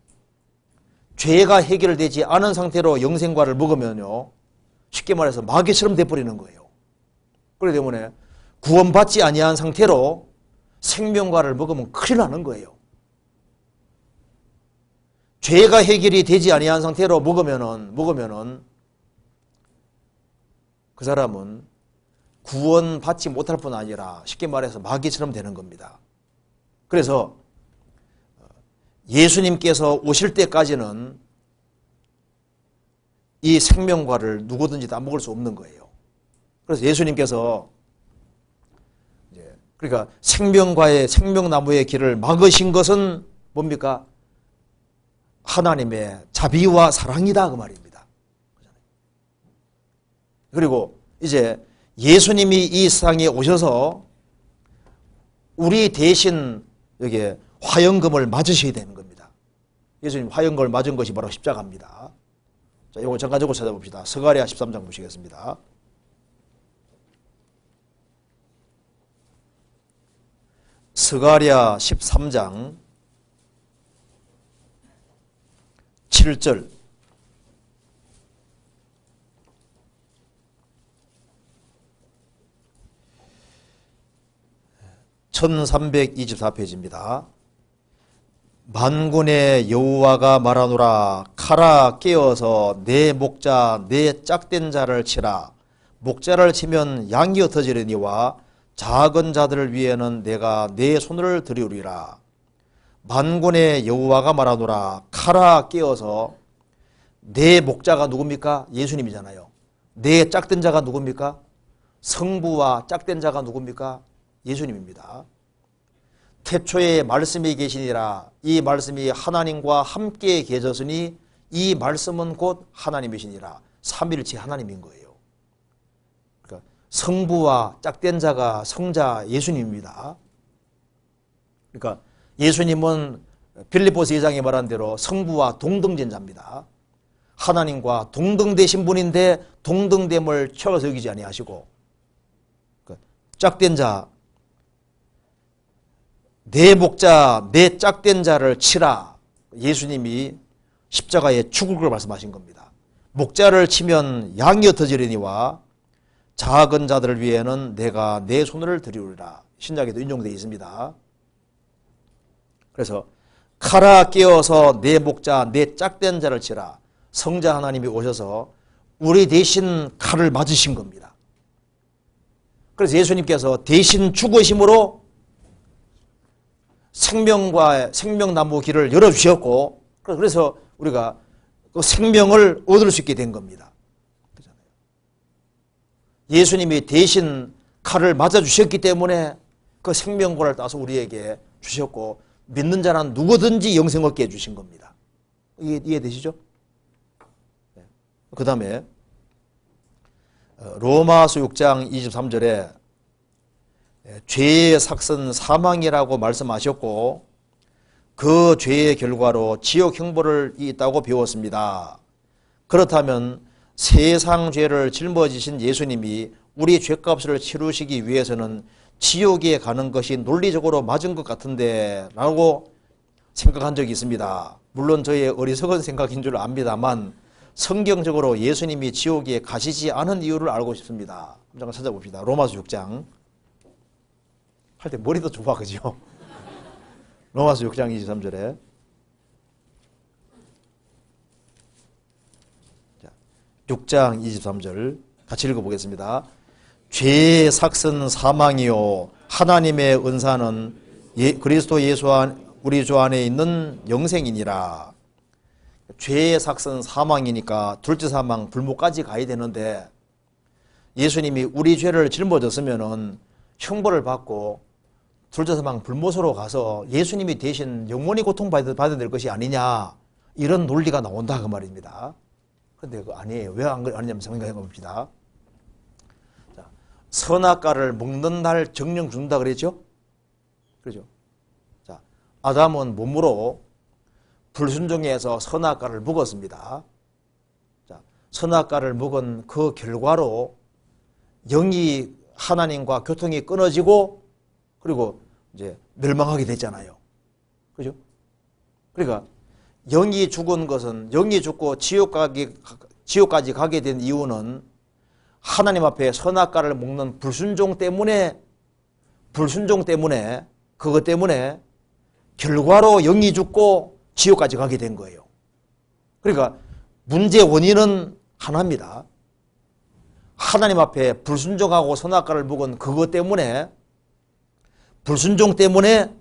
죄가 해결되지 않은 상태로 영생과를 먹으면요, 쉽게 말해서 마귀처럼 돼버리는 거예요. 그렇기 때문에 구원받지 아니한 상태로 생명과를 먹으면 큰일 나는 거예요. 죄가 해결이 되지 아니한 상태로 먹으면은 그 사람은 구원받지 못할 뿐 아니라 쉽게 말해서 마귀처럼 되는 겁니다. 그래서 예수님께서 오실 때까지는 이 생명과를 누구든지 다 먹을 수 없는 거예요. 그래서 예수님께서 그러니까 생명나무의 길을 막으신 것은 뭡니까? 하나님의 자비와 사랑이다, 그 말입니다. 그리고 이제 예수님이 이 세상에 오셔서 우리 대신 여기 화영금을 맞으셔야 되는 겁니다. 예수님 화영금을 맞은 것이 바로 십자가입니다. 자, 이거 잠깐 적고 찾아봅시다. 스가랴 13장 보시겠습니다. 스가랴 13장 7절. (1324페이지입니다) 만군의 여호와가 말하노라. 칼아 깨어서 내 목자 내 짝된 자를 치라. 목자를 치면 양이 흩어지려니와 작은 자들을 위해는 내가 내 손을 들이우리라. 만군의 여호와가 말하노라. 칼아 깨어서, 내 목자가 누굽니까? 예수님이잖아요. 내 짝된 자가 누굽니까? 성부와 짝된 자가 누굽니까? 예수님입니다. 태초에 말씀이 계시니라. 이 말씀이 하나님과 함께 계셨으니 이 말씀은 곧 하나님이시니라. 삼위일체 하나님인 거예요. 그러니까 성부와 짝된 자가 성자 예수님입니다. 그러니까 예수님은 빌립보서 2장에 말한 대로 성부와 동등된 자입니다. 하나님과 동등되신 분인데 동등됨을 최어서 여기지 아니하시고 짝된 자, 내 목자, 내 짝된 자를 치라. 예수님이 십자가에 죽을 걸 말씀하신 겁니다. 목자를 치면 양이 흩어지려니와 작은 자들을 위해는 내가 내 손을 들이우리라. 신약에도 인용되어 있습니다. 그래서 칼아 깨어서 내 목자, 내 짝된 자를 치라. 성자 하나님이 오셔서 우리 대신 칼을 맞으신 겁니다. 그래서 예수님께서 대신 죽으심으로 생명과 생명나무 길을 열어주셨고, 그래서 우리가 그 생명을 얻을 수 있게 된 겁니다. 예수님이 대신 칼을 맞아주셨기 때문에 그 생명권을 따서 우리에게 주셨고, 믿는 자는 누구든지 영생 얻게 해주신 겁니다. 이해되시죠? 그 다음에 로마서 6장 23절에 죄의 삭은 사망이라고 말씀하셨고 그 죄의 결과로 지옥 형벌을 있다고 배웠습니다. 그렇다면 세상 죄를 짊어지신 예수님이 우리 죄값을 치르시기 위해서는 지옥에 가는 것이 논리적으로 맞은 것 같은데 라고 생각한 적이 있습니다. 물론 저의 어리석은 생각인 줄 압니다만 성경적으로 예수님이 지옥에 가시지 않은 이유를 알고 싶습니다. 한번 찾아봅시다. 로마서 6장 할 때 머리도 좋아, 그죠? 로마서 6장 23절에 6장 23절 같이 읽어보겠습니다. 죄의 삭은 사망이요 하나님의 은사는 그리스도 예수 우리 주 안에 있는 영생이니라. 죄의 삭은 사망이니까 둘째 사망 불못까지 가야 되는데 예수님이 우리 죄를 짊어졌으면은 형벌을 받고 둘째 사망 불못으로 가서 예수님이 대신 영원히 고통받아야 될 것이 아니냐, 이런 논리가 나온다 그 말입니다. 그런데 그거 아니에요. 왜 아니냐면 생각해 봅시다. 선악과를 먹는 날 정령 죽는다 그랬죠? 그렇죠? 자, 아담은 몸으로 불순종해서 선악과를 먹었습니다. 자, 선악과를 먹은 그 결과로 영이 하나님과 교통이 끊어지고 그리고 이제 멸망하게 됐잖아요. 그죠? 그러니까 영이 죽은 것은 영이 죽고 지옥까지 가게 된 이유는 하나님 앞에 선악과를 먹는 불순종 때문에 그것 때문에 결과로 영이 죽고 지옥까지 가게 된 거예요. 그러니까 문제 원인은 하나입니다. 하나님 앞에 불순종하고 선악과를 먹은 그것 때문에 불순종 때문에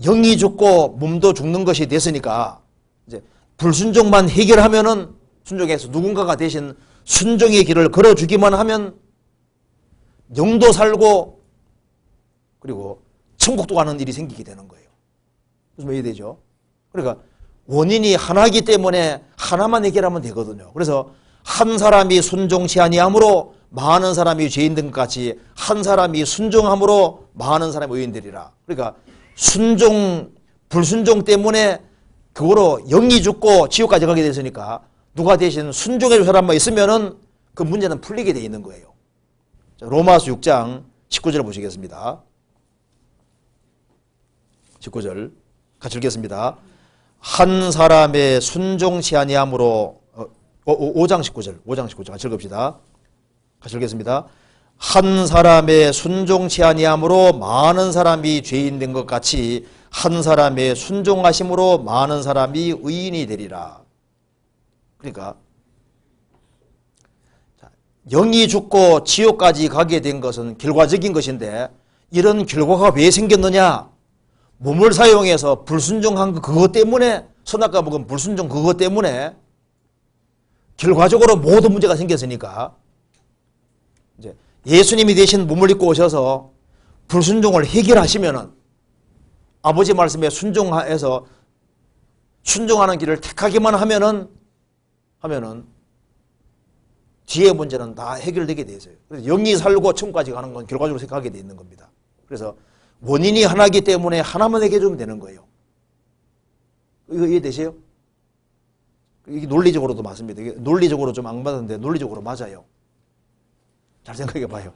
영이 죽고 몸도 죽는 것이 됐으니까 이제 불순종만 해결하면은 순종해서 누군가가 대신 순종의 길을 걸어주기만 하면 영도 살고 그리고 천국도 가는 일이 생기게 되는 거예요. 무슨 말이 되죠? 그러니까 원인이 하나이기 때문에 하나만 해결하면 되거든요. 그래서 한 사람이 순종치 아니함으로 많은 사람이 죄인 된 것 같이 한 사람이 순종함으로 많은 사람이 의인 되리라. 그러니까 불순종 때문에 그거로 영이 죽고 지옥까지 가게 됐으니까 누가 대신 순종해 줄 사람만 있으면은 그 문제는 풀리게 돼 있는 거예요. 자, 로마서 6장 19절 보시겠습니다. 19절 같이 읽겠습니다. 한 사람의 순종치 아니함으로 5장 19절 같이 읽읍시다. 같이 읽겠습니다. 한 사람의 순종치 아니함으로 많은 사람이 죄인 된 것 같이 한 사람의 순종하심으로 많은 사람이 의인이 되리라. 그러니까 영이 죽고 지옥까지 가게 된 것은 결과적인 것인데 이런 결과가 왜 생겼느냐? 몸을 사용해서 불순종한 그것 때문에 선악과 먹은 불순종 그것 때문에 결과적으로 모든 문제가 생겼으니까 이제 예수님이 대신 몸을 입고 오셔서 불순종을 해결하시면은 아버지 말씀에 순종해서 순종하는 길을 택하기만 하면은 뒤에 문제는 다 해결되게 돼 있어요. 그래서 영이 살고 천국까지 가는 건 결과적으로 생각하게 돼 있는 겁니다. 그래서 원인이 하나이기 때문에 하나만 해결해 주면 되는 거예요. 이거 이해되세요? 이게 논리적으로도 맞습니다. 이게 논리적으로 좀 안 맞는데 논리적으로 맞아요. 잘 생각해 봐요.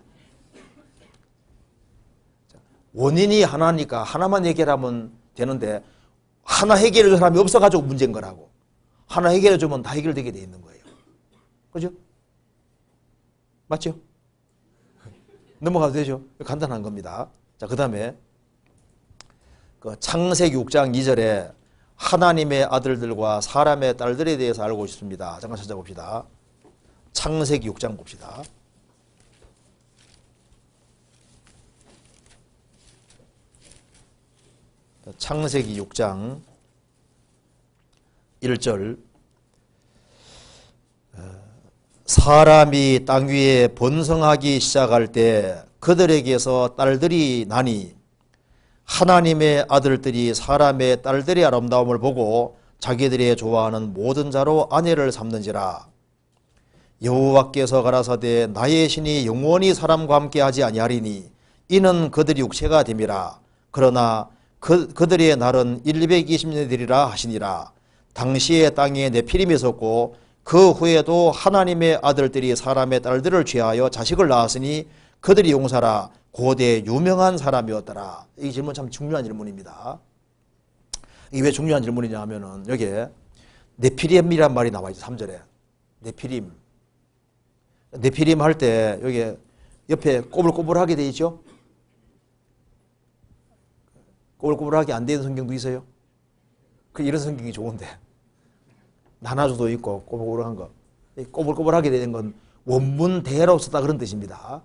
원인이 하나니까 하나만 해결하면 되는데 하나 해결할 사람이 없어가지고 문제인 거라고. 하나 해결해 주면 다 해결되게 돼 있는 거예요. 그죠? 맞죠? 넘어가도 되죠? 간단한 겁니다. 자, 그 다음에 그 창세기 6장 2절에 하나님의 아들들과 사람의 딸들에 대해서 알고 싶습니다. 잠깐 찾아봅시다. 창세기 6장 봅시다. 창세기 6장 1절 사람이 땅 위에 번성하기 시작할 때 그들에게서 딸들이 나니 하나님의 아들들이 사람의 딸들의 아름다움을 보고 자기들이 좋아하는 모든 자로 아내를 삼는지라. 여호와께서 가라사대 나의 신이 영원히 사람과 함께 하지 아니하리니 이는 그들이 육체가 됨이라. 그러나 그들의 날은 120년이 되리라 하시니라. 당시에 땅에 네피림이 있었고 그 후에도 하나님의 아들들이 사람의 딸들을 취하여 자식을 낳았으니 그들이 용사라 고대 유명한 사람이었더라. 이 질문 참 중요한 질문입니다. 이게 왜 중요한 질문이냐 하면은 여기에 네피림이란 말이 나와 있죠. 3절에 네피림 할 때 여기 옆에 꼬불꼬불하게 돼 있죠. 꼬불꼬불하게 안 되는 성경도 있어요. 이런 성경이 좋은데 나눠줘도 있고 꼬불꼬불한 거. 꼬불꼬불하게 되는 건 원문대로 썼다 그런 뜻입니다.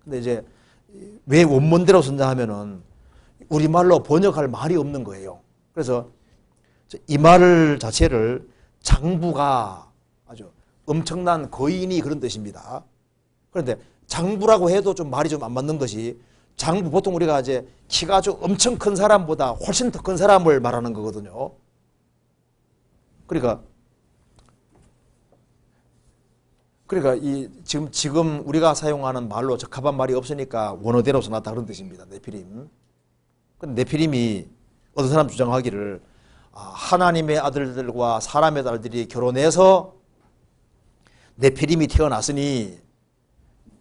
근데 이제 왜 원문대로 쓴다 하면은 우리말로 번역할 말이 없는 거예요. 그래서 이 말 자체를 장부가 아주 엄청난 거인이 그런 뜻입니다. 그런데 장부라고 해도 좀 말이 좀 안 맞는 것이 장부 보통 우리가 이제 키가 아주 엄청 큰 사람보다 훨씬 더 큰 사람을 말하는 거거든요. 그러니까 이 지금 우리가 사용하는 말로 적합한 말이 없으니까 원어대로 써놨다 그런 뜻입니다. 네피림. 근데 네피림이 어떤 사람 주장하기를 하나님의 아들들과 사람의 딸들이 결혼해서 네피림이 태어났으니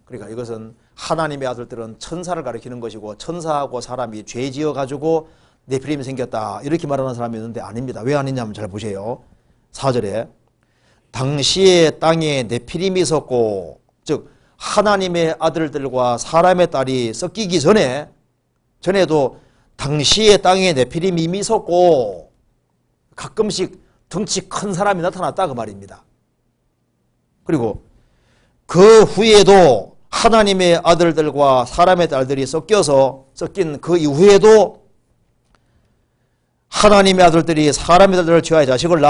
그러니까 이것은 하나님의 아들들은 천사를 가리키는 것이고 천사하고 사람이 죄 지어가지고 네피림이 생겼다 이렇게 말하는 사람이 있는데 아닙니다. 왜 아니냐면 잘 보세요. 4절에 당시에 땅에 네피림이 있었고 즉 하나님의 아들들과 사람의 딸이 섞이기 전에도 당시에 땅에 네피림이 이미 있었고 가끔씩 덩치 큰 사람이 나타났다 그 말입니다. 그리고 그 후에도 하나님의 아들들과 사람의 딸들이 섞인 그 이후에도 하나님의 아들들이 사람의 딸들을 취하여 자식을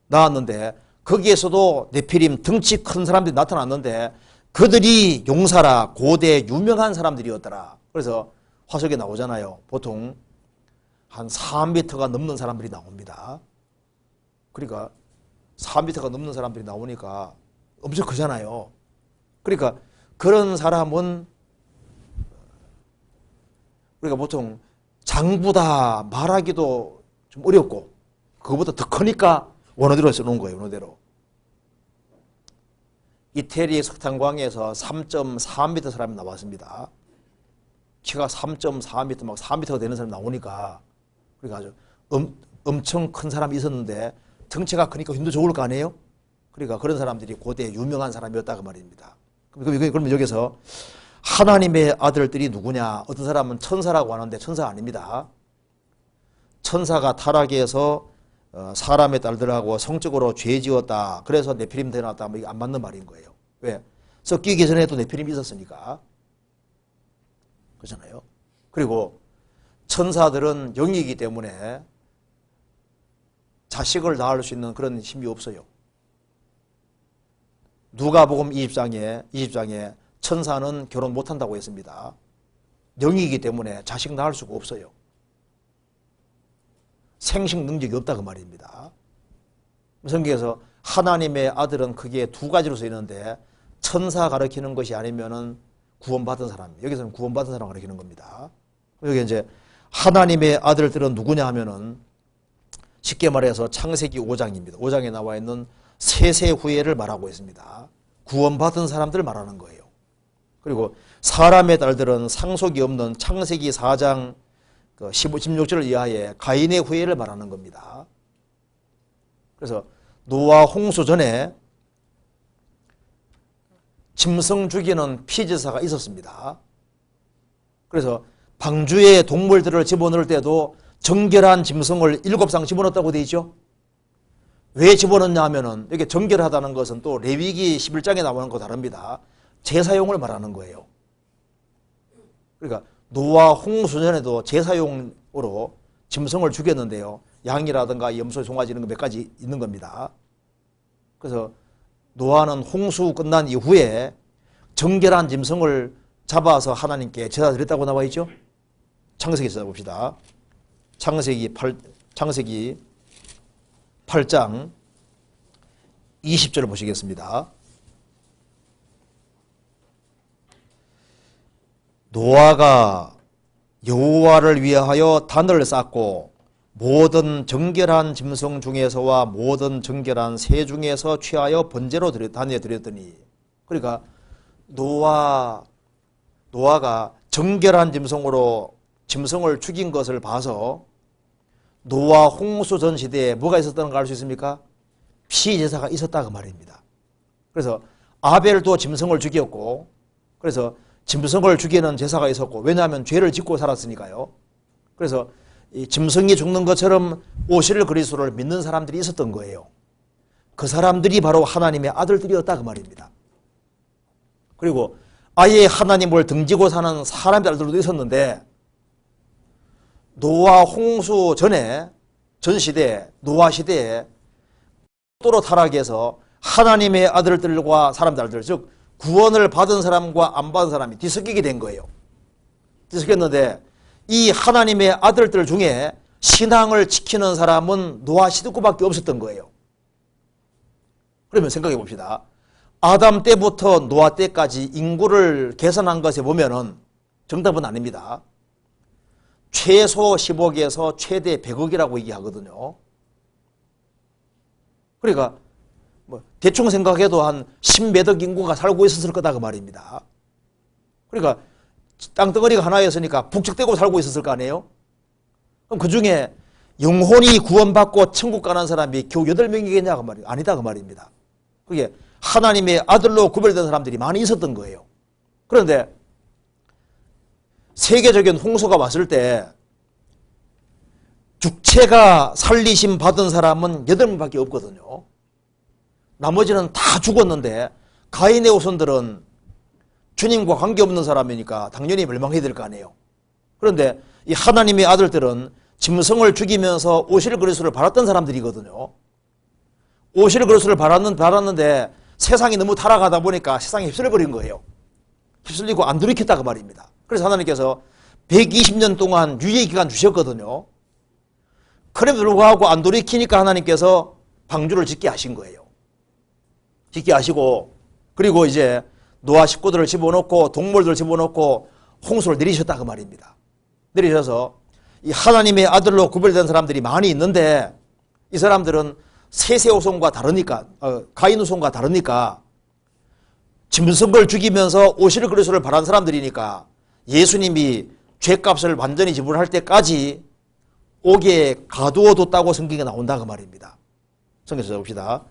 낳았는데 거기에서도 네피림 덩치 큰 사람들이 나타났는데 그들이 용사라 고대 유명한 사람들이었더라. 그래서 화석에 나오잖아요. 보통 한 4m가 넘는 사람들이 나옵니다. 그러니까 4m가 넘는 사람들이 나오니까 엄청 크잖아요. 그러니까 그런 사람은 우리가 보통 장부다 말하기도 좀 어렵고 그거보다 더 크니까 원어대로 써놓은 거예요. 원어대로. 이태리 석탄광에서 3.4m 사람이 나왔습니다. 키가 3.4m 막 4m가 되는 사람이 나오니까 그러니까 아주 엄청 큰 사람이 있었는데 덩치가 크니까 힘도 좋을 거 아니에요? 그러니까 그런 사람들이 고대 유명한 사람이었다 그 말입니다. 그러면 여기서 하나님의 아들들이 누구냐? 어떤 사람은 천사라고 하는데 천사가 아닙니다. 천사가 타락해서 사람의 딸들하고 성적으로 죄 지었다. 그래서 네피림 태어났다. 이게 안 맞는 말인 거예요. 왜? 섞이기 전에도 네피림이 있었으니까. 그렇잖아요. 그리고 천사들은 영이기 때문에 자식을 낳을 수 있는 그런 힘이 없어요. 누가복음 20장에 천사는 결혼 못한다고 했습니다. 영이기 때문에 자식 낳을 수가 없어요. 생식 능력이 없다 그 말입니다. 성경에서 하나님의 아들은 크게 두 가지로 쓰이는데 천사 가리키는 것이 아니면은 구원받은 사람, 여기서는 구원받은 사람 가리키는 겁니다. 여기 이제 하나님의 아들들은 누구냐 하면은 쉽게 말해서 창세기 5장입니다. 5장에 나와 있는 세세 후예를 말하고 있습니다. 구원받은 사람들 말하는 거예요. 그리고 사람의 딸들은 상속이 없는 창세기 4장 16절 이하의 가인의 후예를 말하는 겁니다. 그래서 노아 홍수 전에 짐승 죽이는 피제사가 있었습니다. 그래서 방주에 동물들을 집어넣을 때도 정결한 짐승을 7상 집어넣었다고 되어 있죠. 왜 집어넣냐 하면은 이렇게 정결하다는 것은 또 레위기 11장에 나오는 거 다릅니다. 제사용을 말하는 거예요. 그러니까 노아 홍수 전에도 제사용으로 짐승을 죽였는데요. 양이라든가 염소, 송아지 이런 거 몇 가지 있는 겁니다. 그래서 노아는 홍수 끝난 이후에 정결한 짐승을 잡아서 하나님께 제사 드렸다고 나와 있죠. 창세기에서 찾아봅시다. 창세기 8장 20절을 보시겠습니다. 노아가 여호와를 위하여 단을 쌓고 모든 정결한 짐승 중에서와 모든 정결한 새 중에서 취하여 번제로 단에 드렸더니, 그러니까 노아가 정결한 짐승으로 짐승을 죽인 것을 봐서 노아 홍수 전 시대에 뭐가 있었다는 걸 알 수 있습니까? 피제사가 있었다 그 말입니다. 그래서 아벨도 짐승을 죽였고, 그래서 짐승을 죽이는 제사가 있었고, 왜냐하면 죄를 짓고 살았으니까요. 그래서 이 짐승이 죽는 것처럼 오실 그리스도를 믿는 사람들이 있었던 거예요. 그 사람들이 바로 하나님의 아들들이었다 그 말입니다. 그리고 아예 하나님을 등지고 사는 사람들도 있었는데, 노아 홍수 전에 전 시대에 노아 시대에 또로 타락해서 하나님의 아들들과 사람들, 즉 구원을 받은 사람과 안 받은 사람이 뒤섞이게 된 거예요. 뒤섞였는데 이 하나님의 아들들 중에 신앙을 지키는 사람은 노아 시드구밖에 없었던 거예요. 그러면 생각해 봅시다. 아담 때부터 노아 때까지 인구를 계산한 것에 보면은 정답은 아닙니다. 최소 10억에서 최대 100억이라고 얘기하거든요. 그러니까 뭐 대충 생각해도 한 10몇억 인구가 살고 있었을 거다 그 말입니다. 그러니까 땅덩어리가 하나였으니까 북적대고 살고 있었을 거 아니에요? 그럼 그 중에 영혼이 구원받고 천국 가는 사람이 겨우 8명이겠냐 그 말이에요. 아니다 그 말입니다. 그게 하나님의 아들로 구별된 사람들이 많이 있었던 거예요. 그런데 세계적인 홍수가 왔을 때 육체가 살리심 받은 사람은 8명밖에 없거든요. 나머지는 다 죽었는데 가인의 후손들은 주님과 관계없는 사람이니까 당연히 멸망해야 될 거 아니에요. 그런데 이 하나님의 아들들은 짐승을 죽이면서 오실 그리스도를 바랐던 사람들이거든요. 오실 그리스도를 바랐는데 세상이 너무 타락하다 보니까 세상에 휩쓸려버린 거예요. 휩쓸리고 안 돌이켰다 그 말입니다. 그래서 하나님께서 120년 동안 유예기간 주셨거든요. 그럼에도 불구하고 안 돌이키니까 하나님께서 방주를 짓게 하신 거예요. 짓게 하시고, 그리고 이제 노아 식구들을 집어넣고 동물들을 집어넣고 홍수를 내리셨다 그 말입니다. 내리셔서 이 하나님의 아들로 구별된 사람들이 많이 있는데 이 사람들은 세세 후손과 다르니까, 가인 후손과 다르니까 짐승을 죽이면서 오실 그리스도를 바란 사람들이니까 예수님이 죄값을 완전히 지불할 때까지 옥에 가두어 뒀다고 성경에 나온다 그 말입니다. 성경에서 봅시다.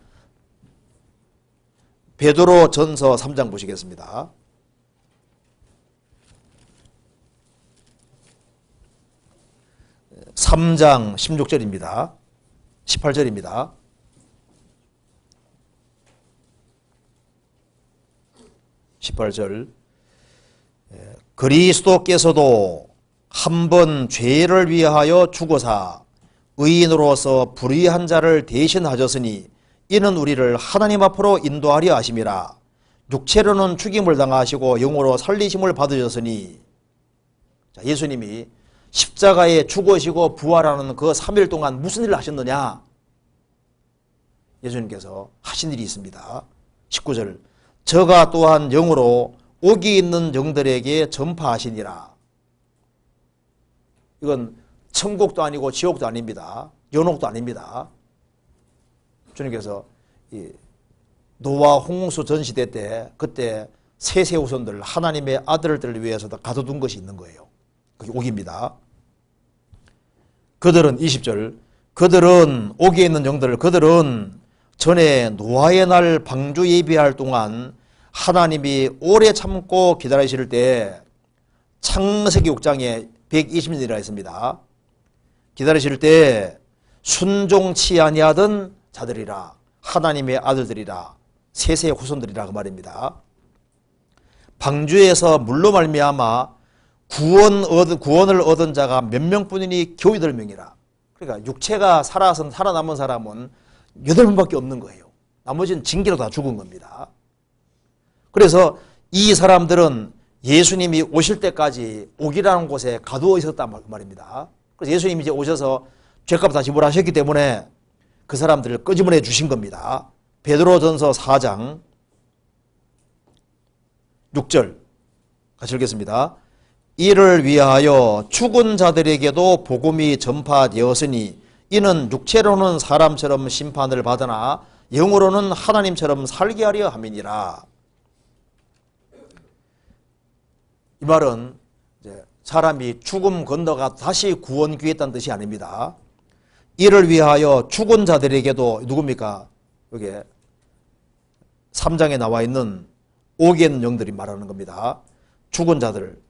베드로 전서 3장 보시겠습니다. 3장 16절입니다. 18절입니다. 그리스도께서도 한 번 죄를 위하여 죽으사 의인으로서 불의한 자를 대신하셨으니 이는 우리를 하나님 앞으로 인도하려 하심이라. 육체로는 죽임을 당하시고 영으로 살리심을 받으셨으니, 자, 예수님이 십자가에 죽으시고 부활하는 그 3일 동안 무슨 일을 하셨느냐? 예수님께서 하신 일이 있습니다. 19절, 저가 또한 영으로 옥이 있는 영들에게 전파하시니라. 이건 천국도 아니고 지옥도 아닙니다. 연옥도 아닙니다. 주님께서 노아 홍수 전시대 때 그때 세세 후손들 하나님의 아들들을 위해서도 가둬둔 것이 있는 거예요. 그게 옥입니다. 그들은 20절, 그들은 옥에 있는 영들, 그들은 전에 노아의 날 방주 예비할 동안 하나님이 오래 참고 기다리실 때 창세기 6장에 120년이라 했습니다. 기다리실 때 순종치 아니하던 자들이라, 하나님의 아들들이라, 세세의 후손들이라 그 말입니다. 방주에서 물로 말미암아 구원을 얻은 자가 몇 명뿐이니 겨우 8명이라. 그러니까 육체가 살아남은 사람은 8명밖에 없는 거예요. 나머지는 징계로 다 죽은 겁니다. 그래서 이 사람들은 예수님이 오실 때까지 옥이라는 곳에 가두어 있었단 말입니다. 그래서 예수님이 이제 오셔서 죄값 다 지불하셨기 때문에 그 사람들을 끄집어내 주신 겁니다. 베드로전서 4장 6절 같이 읽겠습니다. 이를 위하여 죽은 자들에게도 복음이 전파되었으니 이는 육체로는 사람처럼 심판을 받으나 영으로는 하나님처럼 살게 하려 함이니라. 이 말은 이제 사람이 죽음 건너가 다시 구원 기회했다는 뜻이 아닙니다. 이를 위하여 죽은 자들에게도 누굽니까? 여기 3장에 나와 있는 옥에 있는 영들이 말하는 겁니다. 죽은 자들,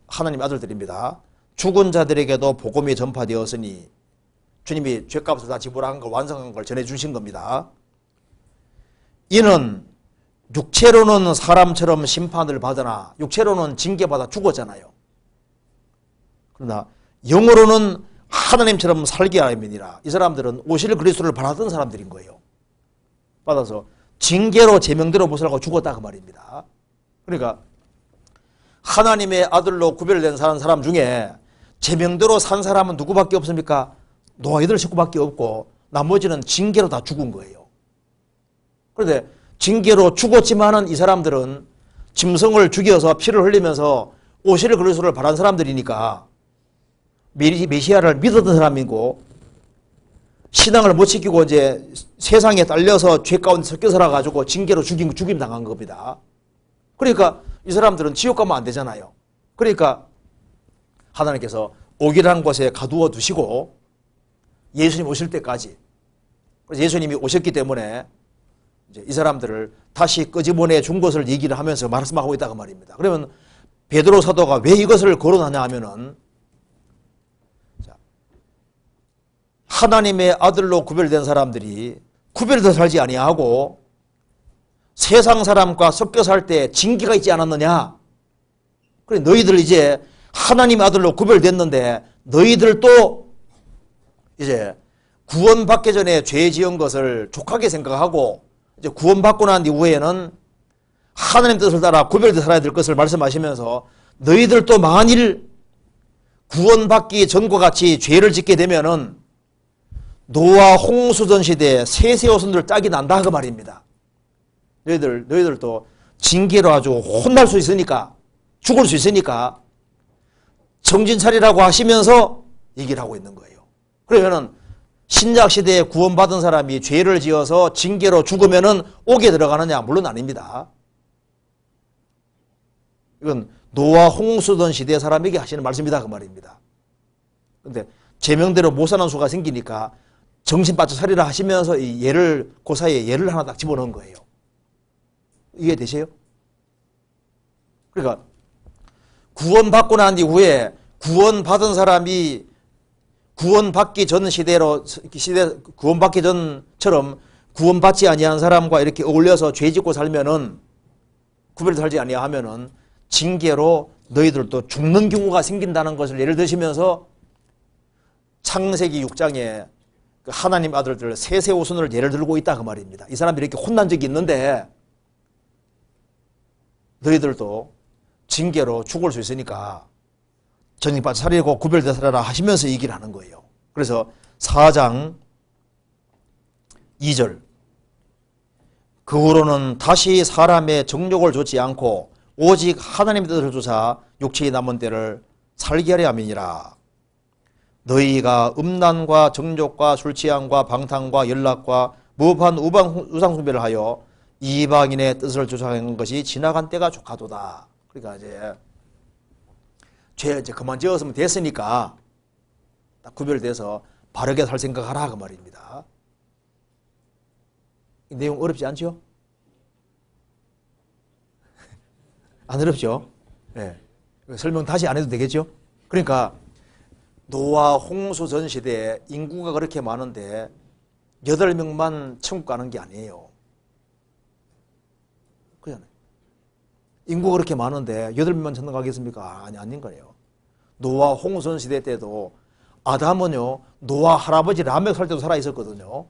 하나님 아들들입니다. 죽은 자들에게도 복음이 전파되었으니 주님이 죄값을 다 지불한 걸 완성한 걸 전해주신 겁니다. 이는 육체로는 사람처럼 심판을 받으나 육체로는 징계받아 죽었잖아요. 그러나 영으로는 하나님처럼 살게 함이니라. 이 사람들은 오실 그리스도를 바라던 사람들인 거예요. 받아서 징계로 제명대로 못살고 죽었다 그 말입니다. 그러니까 하나님의 아들로 구별된 사람 중에 제명대로 산 사람은 누구밖에 없습니까? 노아이들 식구밖에 없고 나머지는 징계로 다 죽은 거예요. 그런데 징계로 죽었지만은 이 사람들은 짐승을 죽여서 피를 흘리면서 오실 그리스도를 바란 사람들이니까 메시아를 믿었던 사람이고 신앙을 못 지키고 이제 세상에 딸려서 죄 가운데 섞여 살아가지고 징계로 죽임 당한 겁니다. 그러니까 이 사람들은 지옥 가면 안 되잖아요. 그러니까 하나님께서 옥이라는 곳에 가두어 두시고 예수님 오실 때까지, 그래서 예수님이 오셨기 때문에 이제 이 사람들을 다시 끄집어내 준 것을 얘기를 하면서 말씀하고 있다고 말입니다. 그러면 베드로 사도가 왜 이것을 거론하냐 하면은 하나님의 아들로 구별된 사람들이 구별되어 살지 아니하고 세상 사람과 섞여 살 때 징계가 있지 않았느냐. 그래 너희들 이제 하나님의 아들로 구별됐는데 너희들도 이제 구원받기 전에 죄 지은 것을 족하게 생각하고 이제 구원받고 난 이후에는 하나님 뜻을 따라 구별되어 살아야 될 것을 말씀하시면서 너희들도 만일 구원받기 전과 같이 죄를 짓게 되면은 노아 홍수전 시대에 세세호선들 짝이 난다 그 말입니다. 너희들도 징계로 아주 혼날 수 있으니까 죽을 수 있으니까 정신 차리라고 하시면서 얘기를 하고 있는 거예요. 그러면은 신약 시대에 구원받은 사람이 죄를 지어서 징계로 죽으면은 옥에 들어가느냐? 물론 아닙니다. 이건 노아 홍수던 시대 사람에게 하시는 말씀이다 그 말입니다. 그런데 제명대로 못 사는 수가 생기니까 정신 바짝 차리라 하시면서 이 예를 그 사이에 예를 하나 딱 집어넣은 거예요. 이해되세요? 그러니까 구원받고 난 이후에 구원받은 사람이 구원받기 전 구원받기 전처럼 구원받지 아니한 사람과 이렇게 어울려서 죄 짓고 살면은 구별을 살지 아니하면은 징계로 너희들도 죽는 경우가 생긴다는 것을 예를 드시면서 창세기 6장에 하나님 아들들 세세호선을 예를 들고 있다 그 말입니다. 이 사람들이 이렇게 혼난 적이 있는데 너희들도 징계로 죽을 수 있으니까 정직받아 살리고 구별되어 살아라 하시면서 얘기를 하는 거예요. 그래서 4장 2절 그 후로는 다시 사람의 정욕을 좇지 않고 오직 하나님의 뜻을 좇아 육체의 남은 때를 살게 하려 함이니라. 너희가 음란과 정욕과 술취함과 방탕과 연락과 무법한 우상숭배를 하여 이방인의 뜻을 좇아하는 것이 지나간 때가 족하도다. 그러니까 이제 죄 이제 그만 지었으면 됐으니까 딱 구별돼서 바르게 살 생각하라 그 말입니다. 이 내용 어렵지 않죠? 안 어렵죠? 네. 설명 다시 안 해도 되겠죠? 그러니까 노아 홍수 전 시대에 인구가 그렇게 많은데 8명만 천국 가는 게 아니에요. 그잖아요. 인구가 그렇게 많은데 8명만 천국 가겠습니까? 아닌 거예요. 노아 홍수 전 시대 때도 아담은요, 노아 할아버지 라멕 살 때도 살아 있었거든요.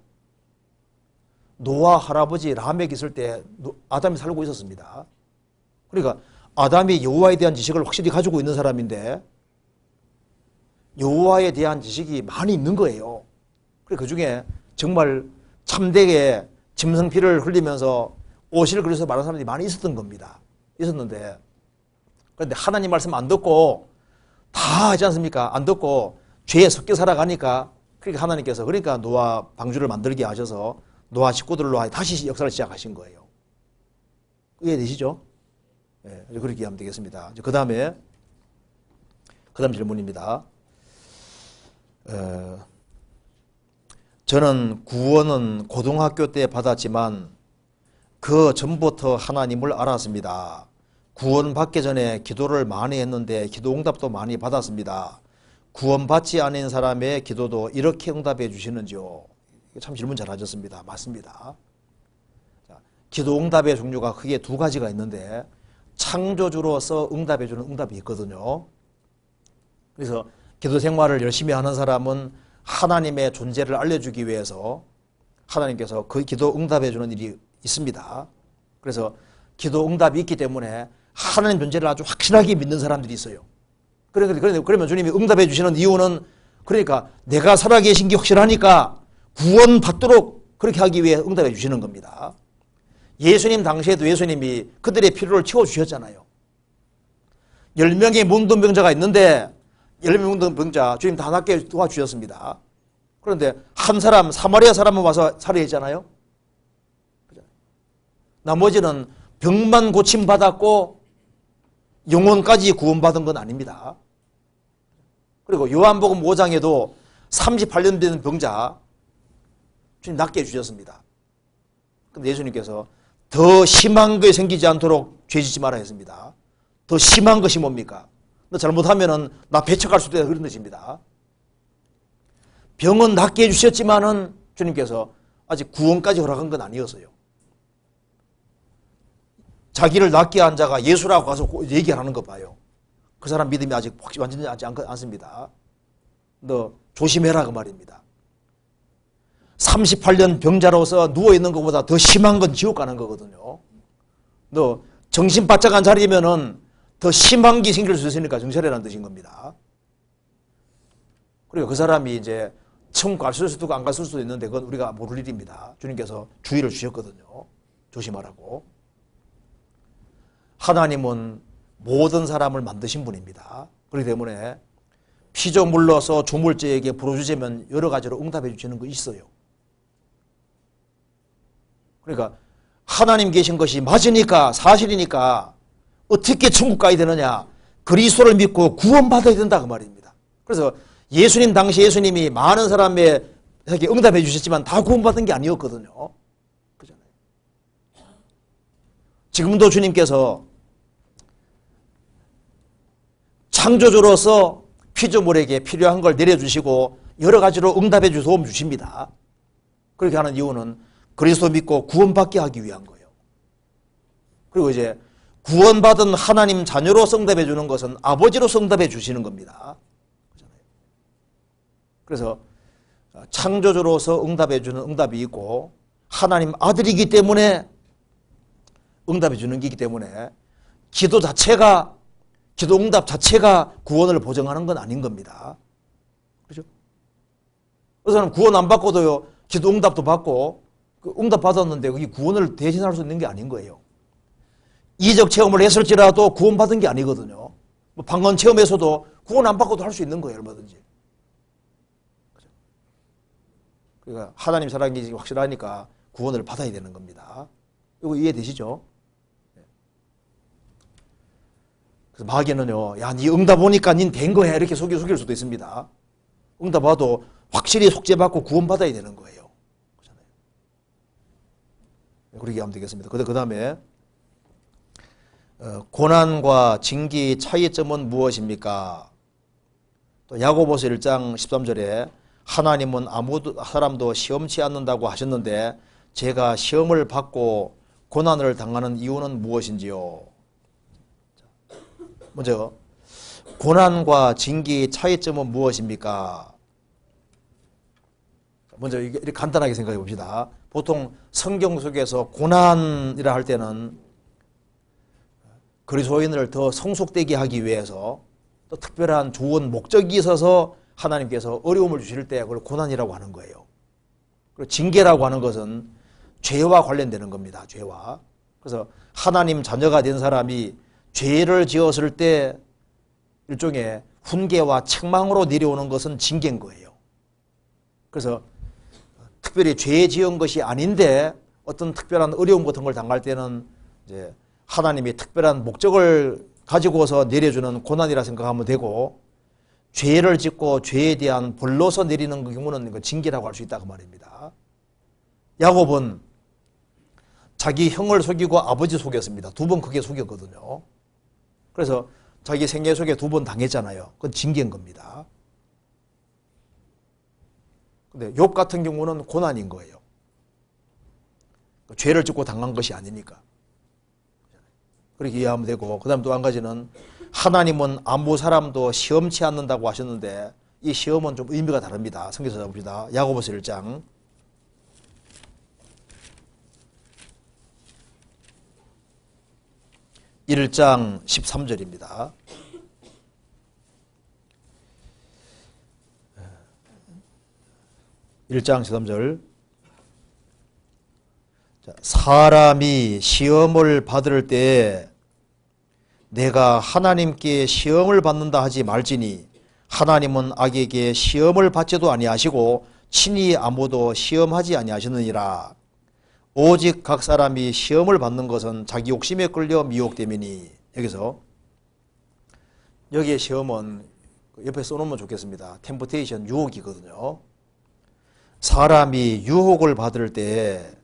노아 할아버지 라멕 있을 때 아담이 살고 있었습니다. 그러니까 아담이 여호와에 대한 지식을 확실히 가지고 있는 사람인데 여호와에 대한 지식이 많이 있는 거예요. 그 중에 정말 참되게 짐승피를 흘리면서 오실을 그려서 말하는 사람들이 많이 있었던 겁니다. 있었는데 그런데 하나님 말씀 안 듣고 다 하지 않습니까? 안 듣고 죄에 섞여 살아가니까 그러니까 하나님께서 그러니까 노아 방주를 만들게 하셔서 노아 식구들로 다시 역사를 시작하신 거예요. 이해되시죠? 네, 그렇게 하면 되겠습니다. 그 다음 질문입니다. 저는 구원은 고등학교 때 받았지만 그 전부터 하나님을 알았습니다. 구원 받기 전에 기도를 많이 했는데 기도 응답도 많이 받았습니다. 구원 받지 않은 사람의 기도도 이렇게 응답해 주시는지요? 참 질문 잘 하셨습니다. 맞습니다. 기도 응답의 종류가 크게 2가지가 있는데 창조주로서 응답해 주는 응답이 있거든요. 그래서 기도 생활을 열심히 하는 사람은 하나님의 존재를 알려주기 위해서 하나님께서 그 기도 응답해 주는 일이 있습니다. 그래서 기도 응답이 있기 때문에 하나님 존재를 아주 확실하게 믿는 사람들이 있어요. 그러면 주님이 응답해 주시는 이유는 그러니까 내가 살아계신 게 확실하니까 구원 받도록 그렇게 하기 위해 응답해 주시는 겁니다. 예수님 당시에도 예수님이 그들의 필요를 채워주셨잖아요. 10명의 문둥병자가 있는데 10명 문둥병자 주님 다 낫게 도와주셨습니다. 그런데 한 사람 사마리아 사람은 와서 살해했잖아요. 나머지는 병만 고침받았고 영혼까지 구원받은 건 아닙니다. 그리고 요한복음 5장에도 38년 된 병자 주님 낫게 해주셨습니다. 그런데 예수님께서 더 심한 게 생기지 않도록 죄 짓지 말아야 했습니다. 더 심한 것이 뭡니까? 너 잘못하면은 나 배척할 수도 있다 그런 뜻입니다. 병은 낫게 해주셨지만은 주님께서 아직 구원까지 허락한 건 아니었어요. 자기를 낫게 한 자가 예수라고 가서 얘기하는 거 봐요. 그 사람 믿음이 아직 완전히 하지 않습니다. 너 조심해라 그 말입니다. 38년 병자로서 누워있는 것보다 더 심한 건 지옥 가는 거거든요. 너 정신 바짝 안 차리면은 더 심한 게 생길 수 있으니까 정찰이라는 뜻인 겁니다. 그리고 그 사람이 이제 천국 갈 수도 있고 안 갈 수도 있는데 그건 우리가 모를 일입니다. 주님께서 주의를 주셨거든요. 조심하라고. 하나님은 모든 사람을 만드신 분입니다. 그렇기 때문에 피조물로서 조물주에게 부르주자면 여러 가지로 응답해 주시는 거 있어요. 그러니까 하나님 계신 것이 맞으니까 사실이니까 어떻게 천국 가야 되느냐? 그리스도를 믿고 구원받아야 된다 그 말입니다. 그래서 예수님 당시 예수님이 많은 사람에게 응답해 주셨지만 다 구원받은 게 아니었거든요. 그잖아요. 지금도 주님께서 창조주로서 피조물에게 필요한 걸 내려주시고 여러 가지로 응답해 주셔서 도움 주십니다. 그렇게 하는 이유는 그리스도 믿고 구원받게 하기 위한 거예요. 그리고 이제 구원받은 하나님 자녀로서 응답해 주는 것은 아버지로서 응답해 주시는 겁니다. 그래서 창조주로서 응답해 주는 응답이 있고 하나님 아들이기 때문에 응답해 주는 게이기 때문에 기도 자체가 기도응답 자체가 구원을 보증하는 건 아닌 겁니다. 그렇죠? 그래서 구원 안 받고도요, 기도응답도 받고, 그 응답 받았는데 그게 구원을 대신할 수 있는 게 아닌 거예요. 이적 체험을 했을지라도 구원받은 게 아니거든요. 뭐 방언 체험에서도 구원 안 받고도 할 수 있는 거예요, 얼마든지. 그렇죠? 그러니까 하나님 사랑이 확실하니까 구원을 받아야 되는 겁니다. 이거 이해되시죠? 그래서 마귀는요, 야, 니 응답 오니까 닌 된 거야, 이렇게 속일 수도 있습니다. 응답 와도 확실히 속죄받고 구원받아야 되는 거예요. 그렇잖아요. 그렇게 하면 되겠습니다. 그 다음에 고난과 징기의 차이점은 무엇입니까? 또 야고보서 1장 13절에 하나님은 아무 사람도 시험치 않는다고 하셨는데 제가 시험을 받고 고난을 당하는 이유는 무엇인지요? 먼저 고난과 징기의 차이점은 무엇입니까? 먼저 이렇게 간단하게 생각해 봅시다. 보통 성경 속에서 고난이라 할 때는 그리스도인을 더 성숙되게 하기 위해서 또 특별한 좋은 목적이 있어서 하나님께서 어려움을 주실 때 그걸 고난이라고 하는 거예요. 그리고 징계라고 하는 것은 죄와 관련되는 겁니다. 죄와. 그래서 하나님 자녀가 된 사람이 죄를 지었을 때 일종의 훈계와 책망으로 내려오는 것은 징계인 거예요. 그래서 특별히 죄 지은 것이 아닌데 어떤 특별한 어려움 같은 걸 당할 때는 이제 하나님이 특별한 목적을 가지고서 내려주는 고난이라 생각하면 되고, 죄를 짓고 죄에 대한 벌로서 내리는 경우는 징계라고 할 수 있다 그 말입니다. 야곱은 자기 형을 속이고 아버지 속였습니다. 두 번 크게 속였거든요. 그래서 자기 생애 속에 두 번 당했잖아요. 그건 징계인 겁니다. 근데 욥 같은 경우는 고난인 거예요. 죄를 짓고 당한 것이 아니니까. 그렇게 이해하면 되고, 그 다음 또 한 가지는 하나님은 아무 사람도 시험치 않는다고 하셨는데 이 시험은 좀 의미가 다릅니다. 성경에서 봅시다. 야고보서 1장 13절입니다. (1장 13절) 사람이 시험을 받을 때 내가 하나님께 시험을 받는다 하지 말지니 하나님은 악에게 시험을 받지도 아니하시고 친히 아무도 시험하지 아니하시느니라. 오직 각 사람이 시험을 받는 것은 자기 욕심에 끌려 미혹됨이니. 여기에 시험은 옆에 써놓으면 좋겠습니다. 템프테이션, 유혹이거든요. 사람이 유혹을 받을 때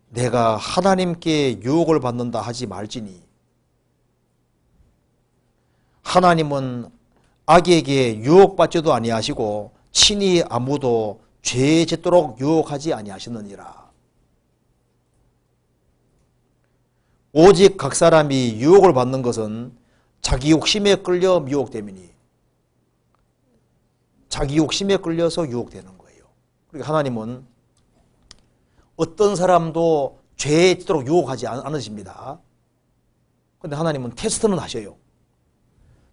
내가 하나님께 유혹을 받는다 하지 말지니 하나님은 악에게 유혹받지도 아니하시고 친히 아무도 죄에 짓도록 유혹하지 아니하시느니라. 오직 각 사람이 유혹을 받는 것은 자기 욕심에 끌려 미혹됨이니. 자기 욕심에 끌려서 유혹되는 거예요. 그러니까 하나님은 어떤 사람도 죄에 짓도록 유혹하지 않으십니다. 그런데 하나님은 테스트는 하셔요.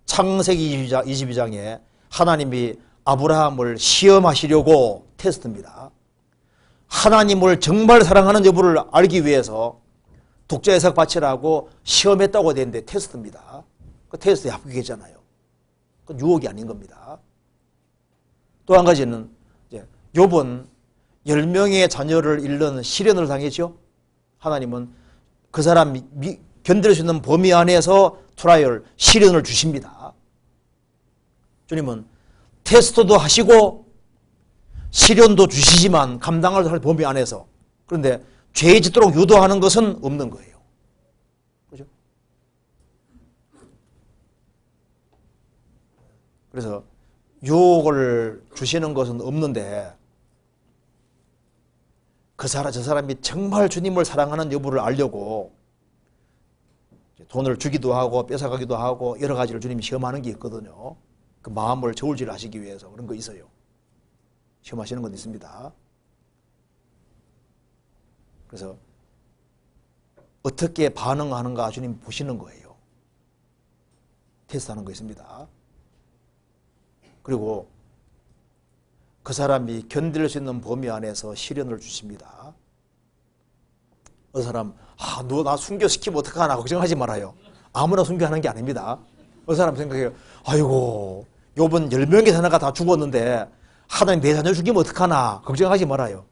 창세기 22장에 하나님이 아브라함을 시험하시려고 테스트입니다. 하나님을 정말 사랑하는 여부를 알기 위해서 독자 이삭 바치라고 시험했다고 되는데 테스트입니다. 그 테스트에 합격했잖아요. 그건 유혹이 아닌 겁니다. 또 한 가지는 욥은 10명의 자녀를 잃는 시련을 당했죠. 하나님은 그 사람 견딜 수 있는 범위 안에서 트라이얼, 시련을 주십니다. 주님은 테스트도 하시고 시련도 주시지만 감당할 범위 안에서. 그런데 죄에 짓도록 유도하는 것은 없는 거예요. 그죠? 그래서 유혹을 주시는 것은 없는데 저 사람이 정말 주님을 사랑하는 여부를 알려고 돈을 주기도 하고 뺏어가기도 하고 여러 가지를 주님이 시험하는 게 있거든요. 그 마음을 저울질 하시기 위해서 그런 거 있어요. 시험하시는 건 있습니다. 그래서 어떻게 반응하는가 주님 보시는 거예요. 테스트하는 거 있습니다. 그리고 그 사람이 견딜 수 있는 범위 안에서 시련을 주십니다. 어느 사람, 너 나 순교시키면 어떡하나 걱정하지 말아요. 아무나 순교하는 게 아닙니다. 어느 사람 생각해요. 아이고, 요번 10명의 자녀가 다 죽었는데 하나님 내 자녀 죽이면 어떡하나 걱정하지 말아요.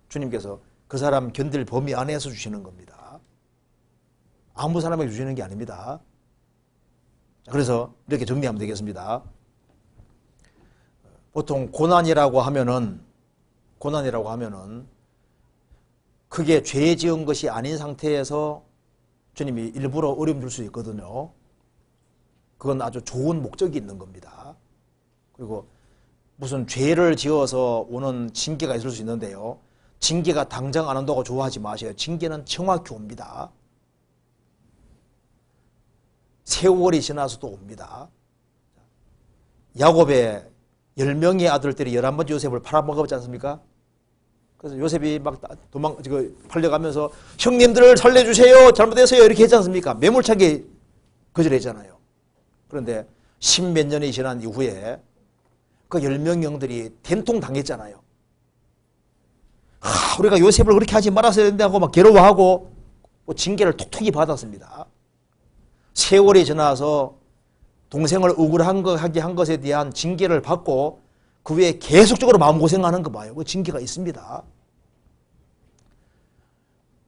주님께서 그 사람 견딜 범위 안에서 주시는 겁니다. 아무 사람에게 주시는 게 아닙니다. 그래서 이렇게 정리하면 되겠습니다. 보통 고난이라고 하면은 그게 죄 지은 것이 아닌 상태에서 주님이 일부러 어려움 줄 수 있거든요. 그건 아주 좋은 목적이 있는 겁니다. 그리고 무슨 죄를 지어서 오는 징계가 있을 수 있는데요. 징계가 당장 안 온다고 좋아하지 마세요. 징계는 정확히 옵니다. 세월이 지나서도 옵니다. 야곱의 10명의 아들들이 11번째 요셉을 팔아먹었지 않습니까? 그래서 요셉이 막 팔려가면서 형님들을 살려주세요. 잘못했어요. 이렇게 했지 않습니까? 매몰차게 거절했잖아요. 그런데 10몇 년이 지난 이후에 그 10명 형들이 된통 당했잖아요. 우리가 요셉을 그렇게 하지 말았어야 되는데 하고 막 괴로워하고 징계를 톡톡히 받았습니다. 세월이 지나서 동생을 억울하게 한 것에 대한 징계를 받고 그 외에 계속적으로 마음고생하는 거 봐요. 그 징계가 있습니다.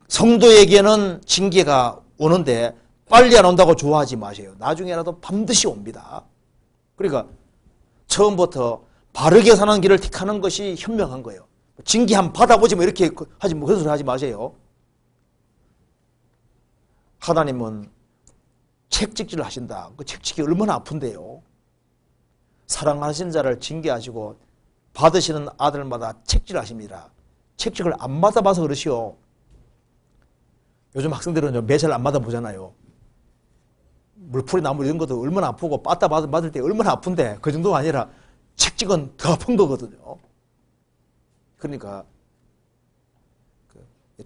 성도에게는 징계가 오는데 빨리 안 온다고 좋아하지 마세요. 나중에라도 반드시 옵니다. 그러니까 처음부터 바르게 사는 길을 택하는 것이 현명한 거예요. 징계 한번 받아보지 뭐 이렇게 그런 소리 하지 마세요. 하나님은 책찍질을 하신다. 그 책찍이 얼마나 아픈데요. 사랑하신 자를 징계하시고 받으시는 아들마다 책질하십니다. 책찍을 안 받아봐서 그러시오. 요즘 학생들은 매사를 안 받아보잖아요. 물풀이 나무 이런 것도 얼마나 아프고 빠따 맞을 때 얼마나 아픈데 그 정도가 아니라 책찍은 더 아픈 거거든요. 그러니까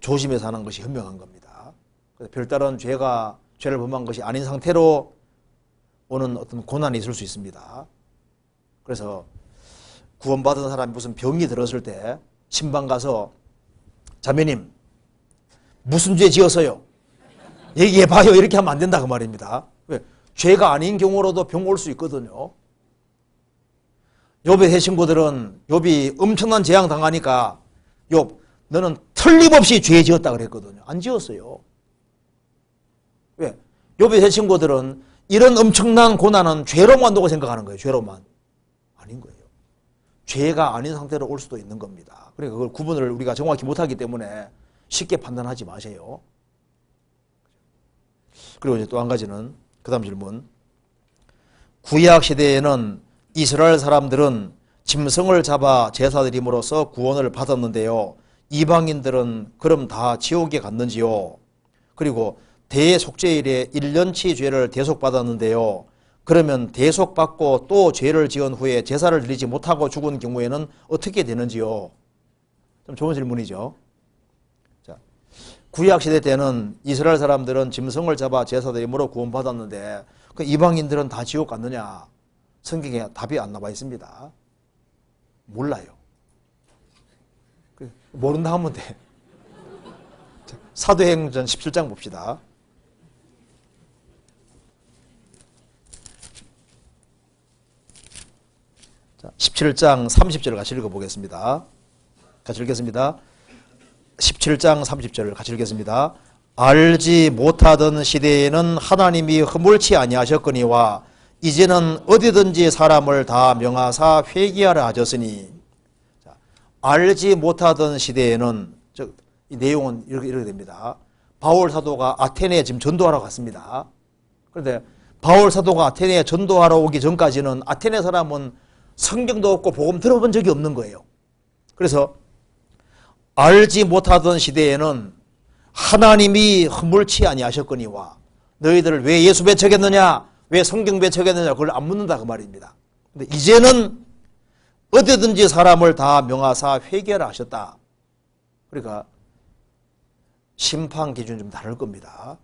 조심해서 하는 것이 현명한 겁니다. 별다른 죄를 범한 것이 아닌 상태로 오는 어떤 고난이 있을 수 있습니다. 그래서 구원받은 사람이 무슨 병이 들었을 때 신방 가서 자매님 무슨 죄 지었어요? 얘기해봐요. 이렇게 하면 안 된다 그 말입니다. 왜? 죄가 아닌 경우로도 병 올 수 있거든요. 욥의 세 친구들은 욥이 엄청난 재앙 당하니까 욥 너는 틀림없이 죄 지었다 그랬거든요. 안 지었어요. 왜? 욥의 세 친구들은 이런 엄청난 고난은 죄로만 온다고 생각하는 거예요. 죄로만. 아닌 거예요. 죄가 아닌 상태로 올 수도 있는 겁니다. 그러니까 그걸 구분을 우리가 정확히 못하기 때문에 쉽게 판단하지 마세요. 그리고 이제 또 한 가지는 그 다음 질문. 구약 시대에는 이스라엘 사람들은 짐승을 잡아 제사 드림으로써 구원을 받았는데요. 이방인들은 그럼 다 지옥에 갔는지요? 그리고 대속죄일에 1년치 죄를 대속받았는데요. 그러면 대속받고 또 죄를 지은 후에 제사를 드리지 못하고 죽은 경우에는 어떻게 되는지요? 좀 좋은 질문이죠. 자, 구약시대 때는 이스라엘 사람들은 짐승을 잡아 제사 드림으로 구원받았는데 그 이방인들은 다 지옥 갔느냐? 성경에 답이 안 나와 있습니다. 몰라요. 모른다 하면 돼. 사도행전 17장 봅시다. 자, 17장 30절을 같이 읽어보겠습니다. 같이 읽겠습니다. 17장 30절을 같이 읽겠습니다. 알지 못하던 시대에는 하나님이 허물치 아니하셨거니와 이제는 어디든지 사람을 다 명하사 회개하라 하셨으니. 자, 알지 못하던 시대에는 이 내용은 이렇게 됩니다. 바울 사도가 아테네에 지금 전도하러 갔습니다. 그런데 바울 사도가 아테네에 전도하러 오기 전까지는 아테네 사람은 성경도 없고 복음 들어본 적이 없는 거예요. 그래서 알지 못하던 시대에는 하나님이 허물치 아니하셨거니와 너희들을 왜 예수 배척했느냐? 왜 성경 배척했느냐? 그걸 안 묻는다 그 말입니다. 근데 이제는 어디든지 사람을 다 명하사 회개하라 하셨다. 그러니까 심판 기준이 좀 다를 겁니다.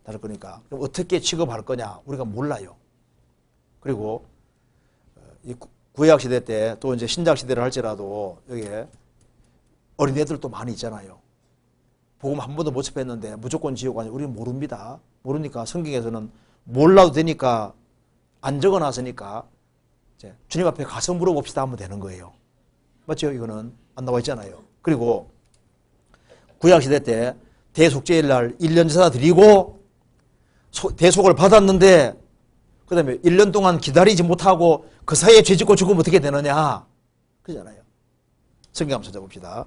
다를 거니까. 그럼 어떻게 취급할 거냐? 우리가 몰라요. 그리고 이 구약 시대 때 또 이제 신약 시대를 할지라도 여기에 어린애들도 많이 있잖아요. 복음 한 번도 못 접했는데 무조건 지옥 아니에요. 우리는 모릅니다. 모르니까 성경에서는 몰라도 되니까 안 적어놨으니까 이제 주님 앞에 가서 물어봅시다 하면 되는 거예요. 맞죠? 이거는 안 나와 있잖아요. 그리고 구약시대 때 대속죄일 날 1년 제사 드리고 대속을 받았는데 그 다음에 1년 동안 기다리지 못하고 그 사이에 죄 짓고 죽으면 어떻게 되느냐 그러잖아요. 성경 한번 찾아봅시다.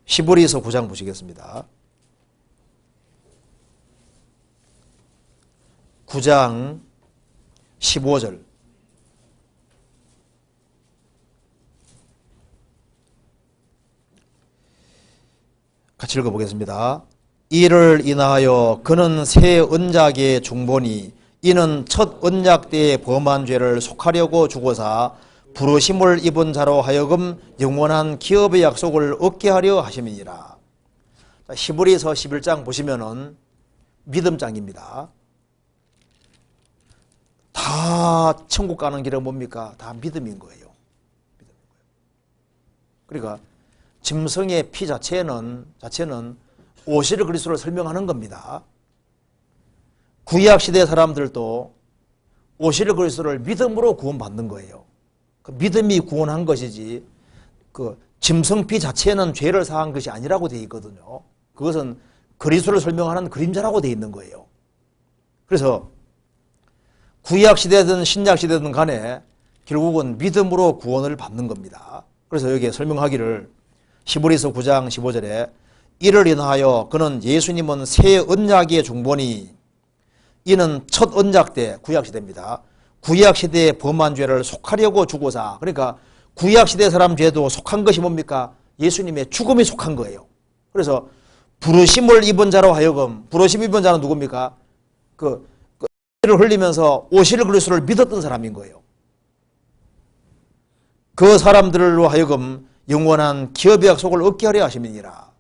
히브리서 9장 보시겠습니다. 9장 15절. 같이 읽어보겠습니다. 이를 인하여 그는 새 언약의 중보니 이는 첫 언약 때의 범한 죄를 속하려고 죽어사 부르심을 입은 자로 하여금 영원한 기업의 약속을 얻게 하려 하심이니라. 히브리서 11장 보시면은 믿음장입니다. 다 천국 가는 길은 뭡니까? 다 믿음인 거예요. 그러니까 짐승의 피 자체는 오실 그리스도를 설명하는 겁니다. 구약 시대 사람들도 오실 그리스도를 믿음으로 구원받는 거예요. 그 믿음이 구원한 것이지 그 짐승 피 자체는 죄를 사한 것이 아니라고 되어 있거든요. 그것은 그리스도를 설명하는 그림자라고 되어 있는 거예요. 그래서 구약 시대든 신약 시대든 간에 결국은 믿음으로 구원을 받는 겁니다. 그래서 여기에 설명하기를 히브리서 9장 15절에 이를 인하여 그는 예수님은 새 언약의 중보니 이는 첫 언약 때 구약 시대입니다. 구약 시대의 범한 죄를 속하려고 죽어사 그러니까 구약 시대 사람 죄도 속한 것이 뭡니까? 예수님의 죽음이 속한 거예요. 그래서 부르심을 입은 자로 하여금 부르심 입은 자는 누굽니까? 그 피를 흘리면서 오실 그리스도를 믿었던 사람인 거예요. 그 사람들로 하여금 영원한 기업의 약속을 얻게 하려 하심이니라.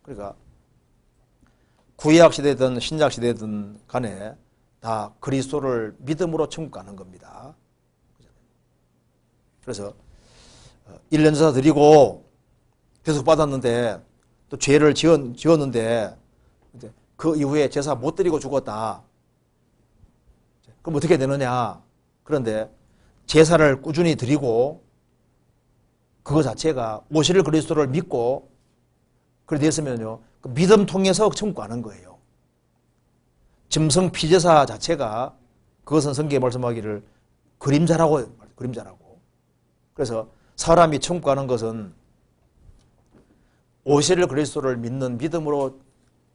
그러니까 구약 시대든 신약 시대든 간에 다 그리스도를 믿음으로 천국 가는 겁니다. 그래서 1년 제사 드리고 대속 받았는데 또 죄를 지었는데 그 이후에 제사 못 드리고 죽었다. 그럼 어떻게 되느냐? 그런데 제사를 꾸준히 드리고 그거 자체가 오실 그리스도를 믿고 그렇게 됐으면요. 그 믿음 통해서 천국 가는 거예요. 짐승 피제사 자체가 그것은 성경에 말씀하기를 그림자라고. 그래서 사람이 천국 가는 것은 오실 그리스도를 믿는 믿음으로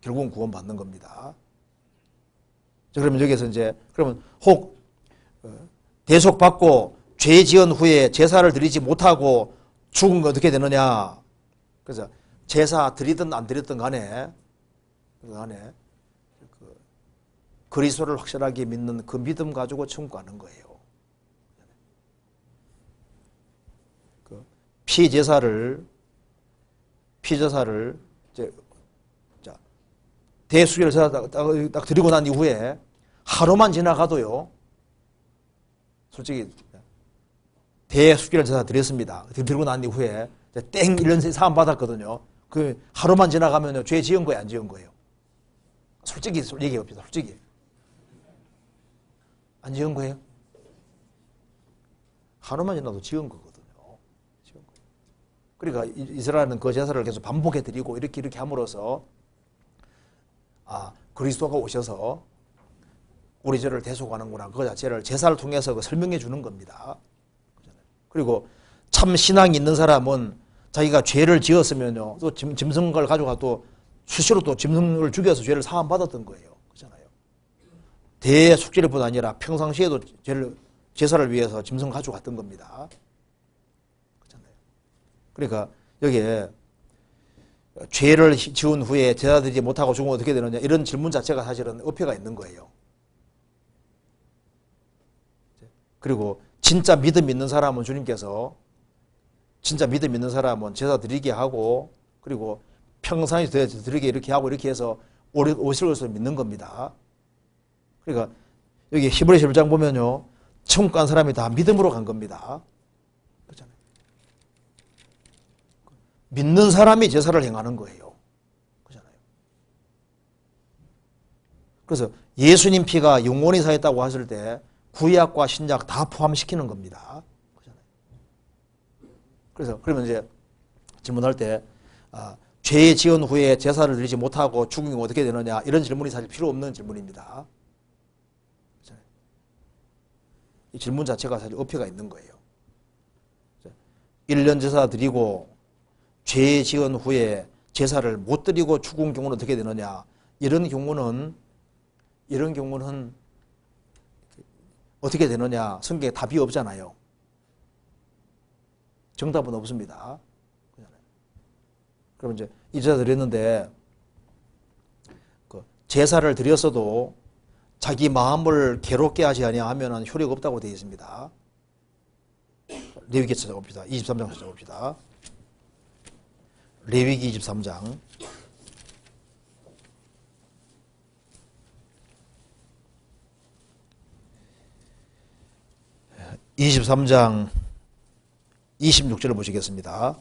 결국은 구원받는 겁니다. 그러면 여기서 이제 그러면 혹 대속받고 죄 지은 후에 제사를 드리지 못하고 죽은 건 어떻게 되느냐? 그래서 제사 드리든 안 드리든 간에 그리스도를 확실하게 믿는 그 믿음 가지고 천국 가는 거예요. 그 피제사를 이제 대수결 제사 딱 드리고 난 이후에 하루만 지나가도요. 솔직히 대수결 제사 드렸습니다. 드리고 난 이후에 땡 1년 사함 받았거든요. 그 하루만 지나가면요. 죄 지은 거예요, 안 지은 거예요? 솔직히 얘기해 봅시다. 솔직히. 안 지은 거예요? 하루만 지나도 지은 거거든요. 그러니까 이스라엘은 그 제사를 계속 반복해 드리고 이렇게 함으로써 그리스도가 오셔서 우리 죄를 대속하는구나. 그 자체를 제사를 통해서 설명해 주는 겁니다. 그리고 참 신앙이 있는 사람은 자기가 죄를 지었으면요. 또 짐승을 가져가 또 수시로 또 짐승을 죽여서 죄를 사함 받았던 거예요. 그렇잖아요. 대속죄일뿐 아니라 평상시에도 제사를 위해서 짐승 가져갔던 겁니다. 그렇잖아요. 그러니까 여기에 죄를 지은 후에 제사 드리지 못하고 죽으면 어떻게 되느냐 이런 질문 자체가 사실은 어폐가 있는 거예요. 그리고 진짜 믿음 있는 사람은 주님께서 진짜 믿음 있는 사람은 제사 드리게 하고 그리고 평상시 드리게 이렇게 하고 이렇게 해서 오실 것을 믿는 겁니다. 그러니까 여기 히브리서 1장 보면요, 천국 간 사람이 다 믿음으로 간 겁니다. 그렇잖아요. 믿는 사람이 제사를 행하는 거예요. 그렇잖아요. 그래서 예수님 피가 영원히 사했다고 했을 때 구약과 신약 다 포함시키는 겁니다. 그렇잖아요. 그래서 그러면 이제 질문할 때 죄 지은 후에 제사를 드리지 못하고 죽으면 어떻게 되느냐, 이런 질문이 사실 필요 없는 질문입니다. 이 질문 자체가 사실 어폐가 있는 거예요. 1년 제사 드리고 죄 지은 후에 제사를 못 드리고 죽은 경우는 어떻게 되느냐, 이런 경우는 어떻게 되느냐, 성경에 답이 없잖아요. 정답은 없습니다. 그럼 이제 이 제사 드렸는데 제사를 드렸어도 자기 마음을 괴롭게 하지 아니하면 효력 없다고 되어 있습니다. 레위기 찾아봅시다. 23장 찾아봅시다. 레위기 23장. 23장 26절을 보시겠습니다.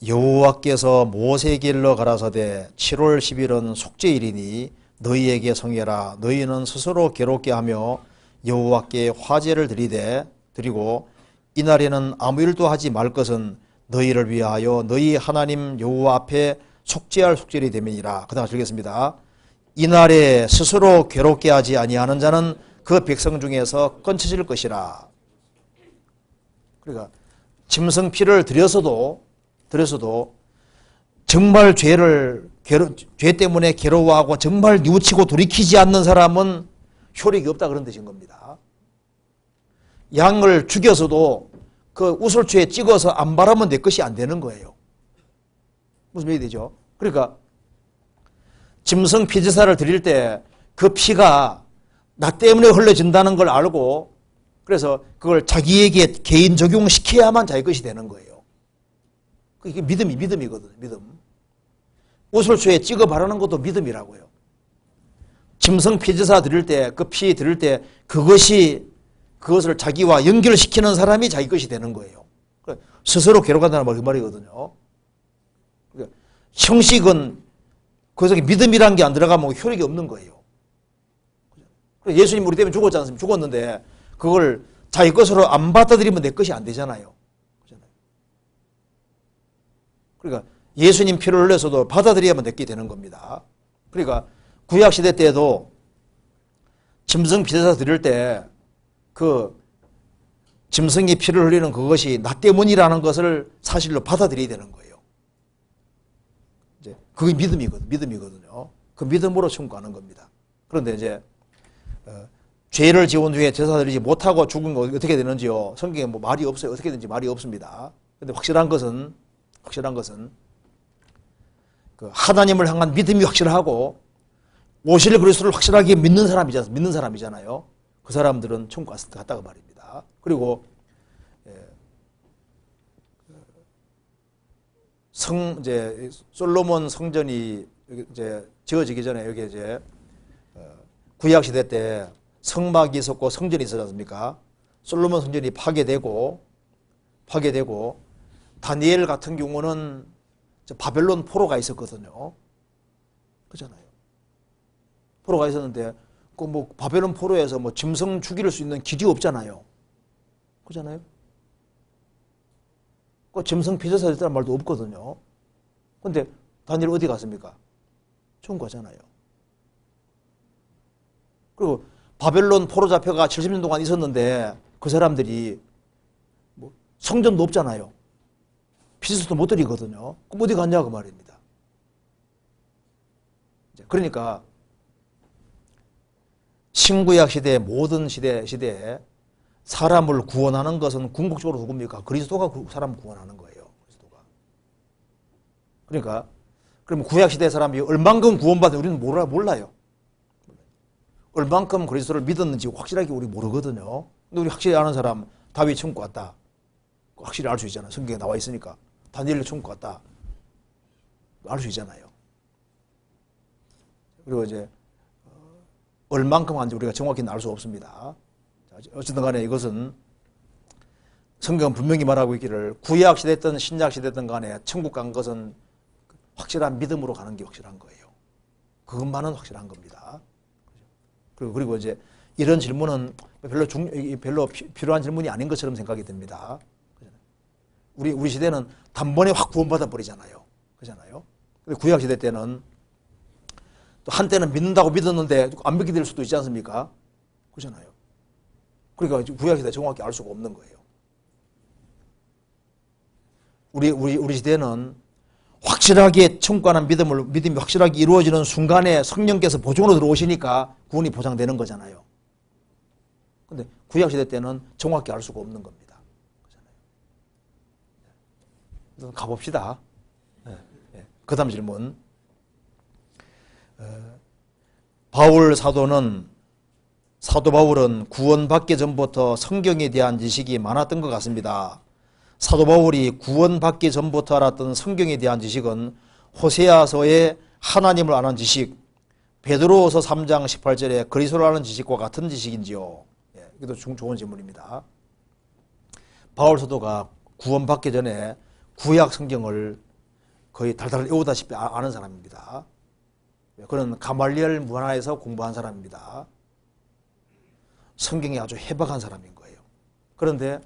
여호와께서 모세길로 가라사대 7월 10일은 속죄일이니 너희에게 성해라. 너희는 스스로 괴롭게 하며 여호와께 화제를 드리고 이날에는 아무 일도 하지 말 것은 너희를 위하여 너희 하나님 여호와 앞에 속죄할 속죄일이 됨이니라. 그 다음 읽겠습니다. 이날에 스스로 괴롭게 하지 아니하는 자는 그 백성 중에서 끊쳐질 것이라. 그러니까 짐승피를 드렸어도 정말 죄 때문에 괴로워하고 정말 뉘우치고 돌이키지 않는 사람은 효력이 없다, 그런 뜻인 겁니다. 양을 죽여서도 그 우슬초에 찍어서 안 바르면 내 것이 안 되는 거예요. 무슨 말이 되죠? 그러니까 짐승 피제사를 드릴 때 그 피가 나 때문에 흘러진다는 걸 알고 그래서 그걸 자기에게 개인 적용시켜야만 자기 것이 되는 거예요. 이게 믿음이거든요. 믿음. 우슬초에 찍어 바르는 것도 믿음이라고요. 짐승 피제사 드릴 때, 그 피 드릴 때 그것을 자기와 연결시키는 사람이 자기 것이 되는 거예요. 스스로 괴롭간다는 말 그 말이거든요. 형식은 거기서 믿음이라는 게 안 들어가면 효력이 없는 거예요. 예수님 우리 때문에 죽었지 않습니까? 죽었는데 그걸 자기 것으로 안 받아들이면 내 것이 안 되잖아요. 그러니까 예수님 피를 흘려서도 받아들여야만 내게 되는 겁니다. 그러니까 구약시대 때에도 짐승 피제사 드릴 때 그 짐승이 피를 흘리는 그것이 나 때문이라는 것을 사실로 받아들여야 되는 거예요. 이제 그게 믿음이거든요. 그 믿음으로 청구하는 겁니다. 그런데 이제 죄를 지은 후에 제사 드리지 못하고 죽은 거 어떻게 되는지요? 성경에 뭐 말이 없어요. 어떻게 되는지 말이 없습니다. 그런데 확실한 것은 그 하나님을 향한 믿음이 확실하고 오실 그리스도를 확실하게 믿는 사람이잖아요. 그 사람들은 천국 갔다고 말입니다. 그리고 이제 솔로몬 성전이 이제 지어지기 전에 여기 이제 구약 시대 때 성막이 있었고 성전이 있었지 않습니까? 솔로몬 성전이 파괴되고 다니엘 같은 경우는 바벨론 포로가 있었거든요. 그렇잖아요. 포로가 있었는데 그 뭐 바벨론 포로에서 뭐 짐승 죽일 수 있는 길이 없잖아요. 그렇잖아요. 그 짐승 피제사 했다는 말도 없거든요. 근데 다니엘 어디 갔습니까? 천국 가잖아요. 그리고 바벨론 포로 잡혀가 70년 동안 있었는데 그 사람들이 뭐 성전도 없잖아요. 피제사도 못 드리거든요. 그럼 어디 갔냐 그 말입니다. 그러니까 신구약 시대 모든 시대에 사람을 구원하는 것은 궁극적으로 누굽니까? 그리스도가 사람을 구원하는 거예요. 그리스도가. 그러니까 그러면 구약 시대 사람이 얼만큼 구원받은 우리는 몰라요. 얼만큼 그리스도를 믿었는지 확실하게 우리 모르거든요. 근데 우리 확실히 아는 사람 다윗 천국 갔다. 확실히 알 수 있잖아요. 성경에 나와 있으니까. 다니엘은 천국 갔다. 알 수 있잖아요. 그리고 이제 얼만큼 한지 우리가 정확히는 알 수 없습니다. 어쨌든 간에 이것은 성경은 분명히 말하고 있기를 구약 시대든 신약 시대든 간에 천국 간 것은 확실한 믿음으로 가는 게 확실한 거예요. 그것만은 확실한 겁니다. 그리고 이제 이런 질문은 별로 필요한 질문이 아닌 것처럼 생각이 됩니다. 우리 시대는 단번에 확 구원받아 버리잖아요. 그렇잖아요. 근데 구약 시대 때는 또 한때는 믿는다고 믿었는데 안 믿게 될 수도 있지 않습니까? 그렇잖아요. 그러니까 구약 시대 정확히 알 수가 없는 거예요. 우리 시대는 확실하게 천국 가는 믿음이 확실하게 이루어지는 순간에 성령께서 보증으로 들어오시니까 구원이 보장되는 거잖아요. 근데 구약 시대 때는 정확히 알 수가 없는 겁니다. 그렇잖아요. 가봅시다. 그 다음 질문. 사도 바울은 구원받기 전부터 성경에 대한 지식이 많았던 것 같습니다. 사도 바울이 구원받기 전부터 알았던 성경에 대한 지식은 호세아서의 하나님을 아는 지식, 베드로후서 3장 18절에 그리스도를 아는 지식과 같은 지식인지요? 이것도 좋은 질문입니다. 바울 사도가 구원받기 전에 구약 성경을 거의 달달 외우다시피 아는 사람입니다. 그는 가말리엘 문화에서 공부한 사람입니다. 성경이 아주 해박한 사람인 거예요. 그런데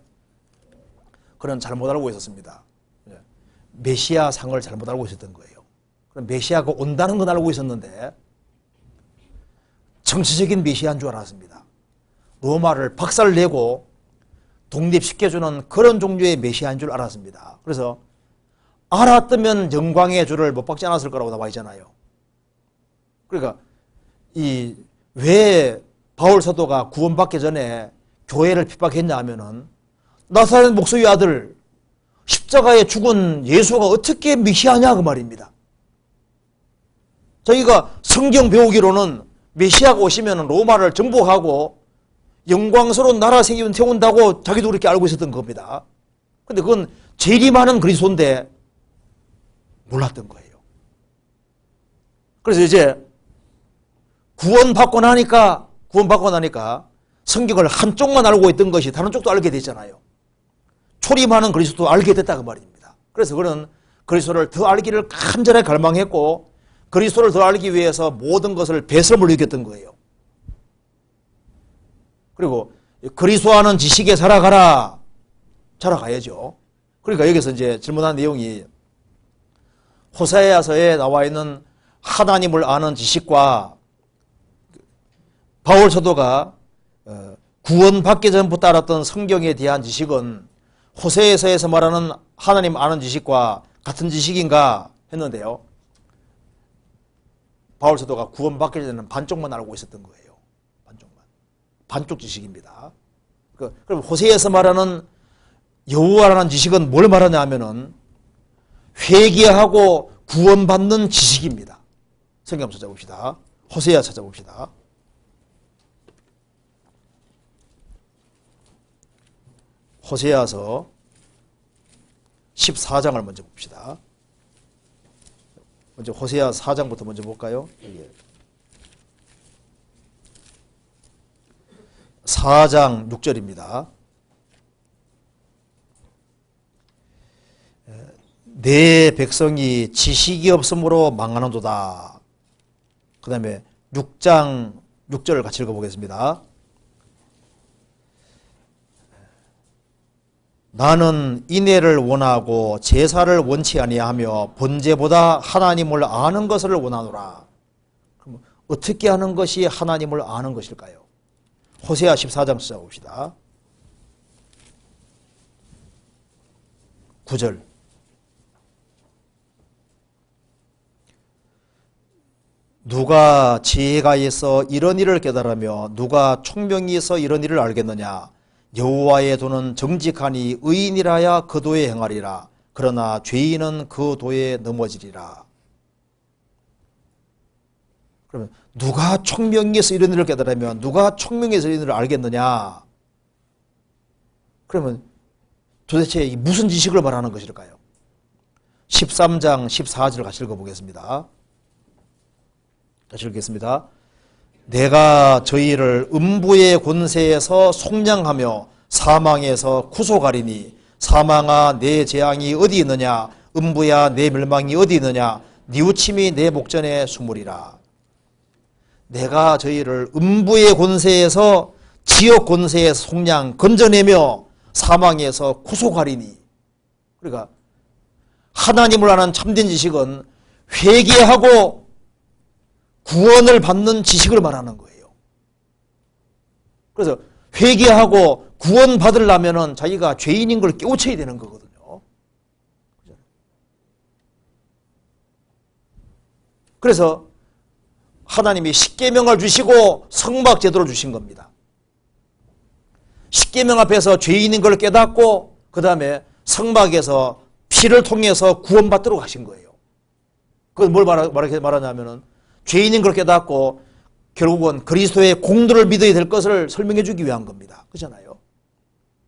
그는 잘못 알고 있었습니다. 메시아 상을 잘못 알고 있었던 거예요. 그럼 메시아가 온다는 건 알고 있었는데 정치적인 메시아인 줄 알았습니다. 로마를 박살내고 독립시켜주는 그런 종류의 메시아인 줄 알았습니다. 그래서 알았다면 영광의 주를 못 받지 않았을 거라고 나와 있잖아요. 그러니까 왜 바울 사도가 구원받기 전에 교회를 핍박했냐 하면은 나사렛 목수의 아들 십자가에 죽은 예수가 어떻게 메시아냐 그 말입니다. 저희가 성경 배우기로는 메시아가 오시면 로마를 정복하고 영광스러운 나라 세운다고 자기도 그렇게 알고 있었던 겁니다. 근데 그건 재림하는 그리스도인데 몰랐던 거예요. 그래서 이제 구원받고 나니까 성경을 한쪽만 알고 있던 것이 다른 쪽도 알게 됐잖아요. 초림하는 그리스도 알게 됐다 그 말입니다. 그래서 그는 그리스도를 더 알기를 간절히 갈망했고 그리스도를 더 알기 위해서 모든 것을 배설물로 여겼던 거예요. 그리고 그리스도 아는 지식에 자라가야죠. 그러니까 여기서 이제 질문한 내용이 호세아서에 나와 있는 하나님을 아는 지식과 바울 사도가 구원받기 전부터 알았던 성경에 대한 지식은 호세아서에서 말하는 하나님 아는 지식과 같은 지식인가 했는데요. 바울 사도가 구원받기 전에는 반쪽만 알고 있었던 거예요. 반쪽 지식입니다. 그럼 호세아서 말하는 여호와라는 지식은 뭘 말하냐 하면은 회개하고 구원받는 지식입니다. 성경 찾아봅시다. 호세아 찾아봅시다. 호세아서 14장을 먼저 봅시다. 먼저 호세아 4장부터 먼저 볼까요? 4장 6절입니다. 내 백성이 지식이 없으므로 망하는도다. 그 다음에 6장 6절을 같이 읽어보겠습니다. 나는 인애를 원하고 제사를 원치 아니하며 번제보다 하나님을 아는 것을 원하노라. 그럼 어떻게 하는 것이 하나님을 아는 것일까요? 호세아 14장 시작합시다. 9절. 누가 지혜가 있어 이런 일을 깨달으며 누가 총명이 있어 이런 일을 알겠느냐. 여호와의 도는 정직하니 의인이라야 그 도에 행하리라. 그러나 죄인은 그 도에 넘어지리라. 그러면 누가 총명이 있어 이런 일을 깨달으면 누가 총명해서 이런 일을 알겠느냐. 그러면 도대체 이 무슨 지식을 말하는 것일까요? 13장 14절 같이 읽어보겠습니다. 다시 읽겠습니다. 내가 저희를 음부의 권세에서 속량하며 사망에서 구속하리니 사망아 내 재앙이 어디 있느냐 음부야 내 멸망이 어디 있느냐 뉘우침이 내 목전에 숨으리라. 내가 저희를 음부의 권세에서 지역 권세에서 속량 건져내며 사망에서 구속하리니. 그러니까 하나님을 아는 참된 지식은 회개하고 구원을 받는 지식을 말하는 거예요. 그래서 회개하고 구원 받으려면 자기가 죄인인 걸 깨우쳐야 되는 거거든요. 그래서 하나님이 십계명을 주시고 성막 제도를 주신 겁니다. 십계명 앞에서 죄인인 걸 깨닫고 그 다음에 성막에서 피를 통해서 구원받도록 하신 거예요. 그건 뭘 말하냐면은 죄인인 걸 깨닫고 결국은 그리스도의 공로를 믿어야 될 것을 설명해 주기 위한 겁니다. 그렇잖아요.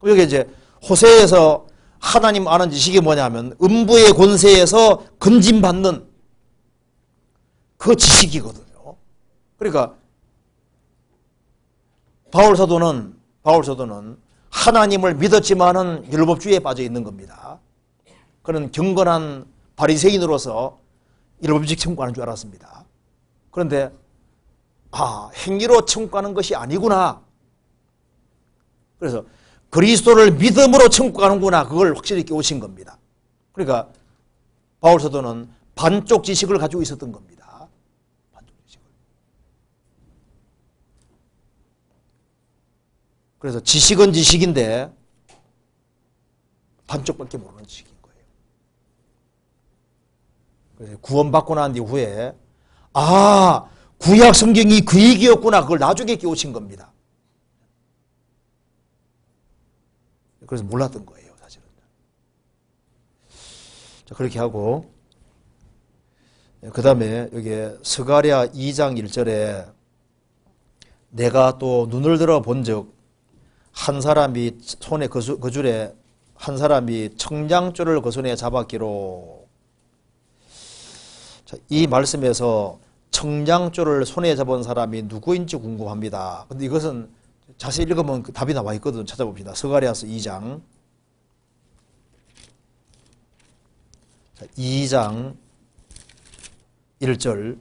여기 이제 호세에서 하나님 아는 지식이 뭐냐면 음부의 권세에서 건짐받는 그 지식이거든요. 그러니까 바울 사도는 하나님을 믿었지만은 율법주의에 빠져 있는 겁니다. 그는 경건한 바리새인으로서 율법주의 청구하는 줄 알았습니다. 그런데 행위로 청구하는 것이 아니구나. 그래서 그리스도를 믿음으로 청구하는구나. 그걸 확실히 깨우친 겁니다. 그러니까 바울 사도는 반쪽 지식을 가지고 있었던 겁니다. 반쪽 지식을. 그래서 지식은 지식인데 반쪽밖에 모르는 지식인 거예요. 그래서 구원받고 난 이후에 구약 성경이 그 얘기였구나. 그걸 나중에 깨우친 겁니다. 그래서 몰랐던 거예요, 사실은. 자, 그렇게 하고 그 다음에 여기 스가랴 2장 1절에 내가 또 눈을 들어 본즉 한 사람이 손에 그 줄에 한 사람이 청량줄을 그 손에 잡았기로. 자, 이 말씀에서 청량줄을 손에 잡은 사람이 누구인지 궁금합니다. 근데 이것은 자세히 읽으면 답이 나와 있거든요. 찾아봅시다. 스가랴서 2장. 자, 2장 1절.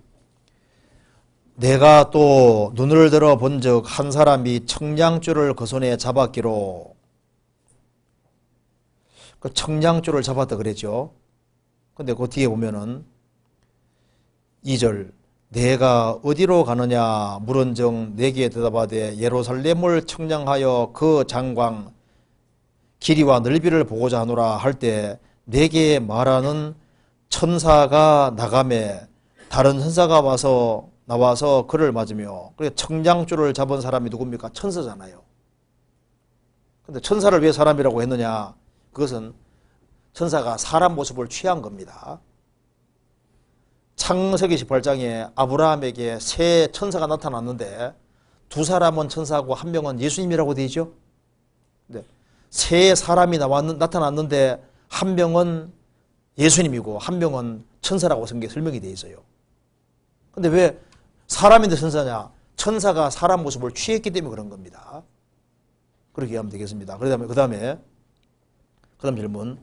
내가 또 눈을 들어 본즉 한 사람이 청량줄을 그 손에 잡았기로. 그 청량줄을 잡았다 그랬죠. 근데 그 뒤에 보면은 2절. 내가 어디로 가느냐 물은정 내게 대답하되 예루살렘을 청량하여 그 장광 길이와 넓이를 보고자 하노라 할 때 내게 말하는 천사가 나가매 다른 천사가 나와서 그를 맞으며. 그래 청량줄을 잡은 사람이 누굽니까? 천사잖아요. 근데 천사를 왜 사람이라고 했느냐? 그것은 천사가 사람 모습을 취한 겁니다. 창세기 18장에 아브라함에게 세 천사가 나타났는데 두 사람은 천사고 한 명은 예수님이라고 되어 있죠. 세 사람이 나타났는데 한 명은 예수님이고 한 명은 천사라고 성경에 설명이 되어 있어요. 근데 왜 사람인데 천사냐? 천사가 사람 모습을 취했기 때문에 그런 겁니다. 그렇게 하면 되겠습니다. 그 다음 질문.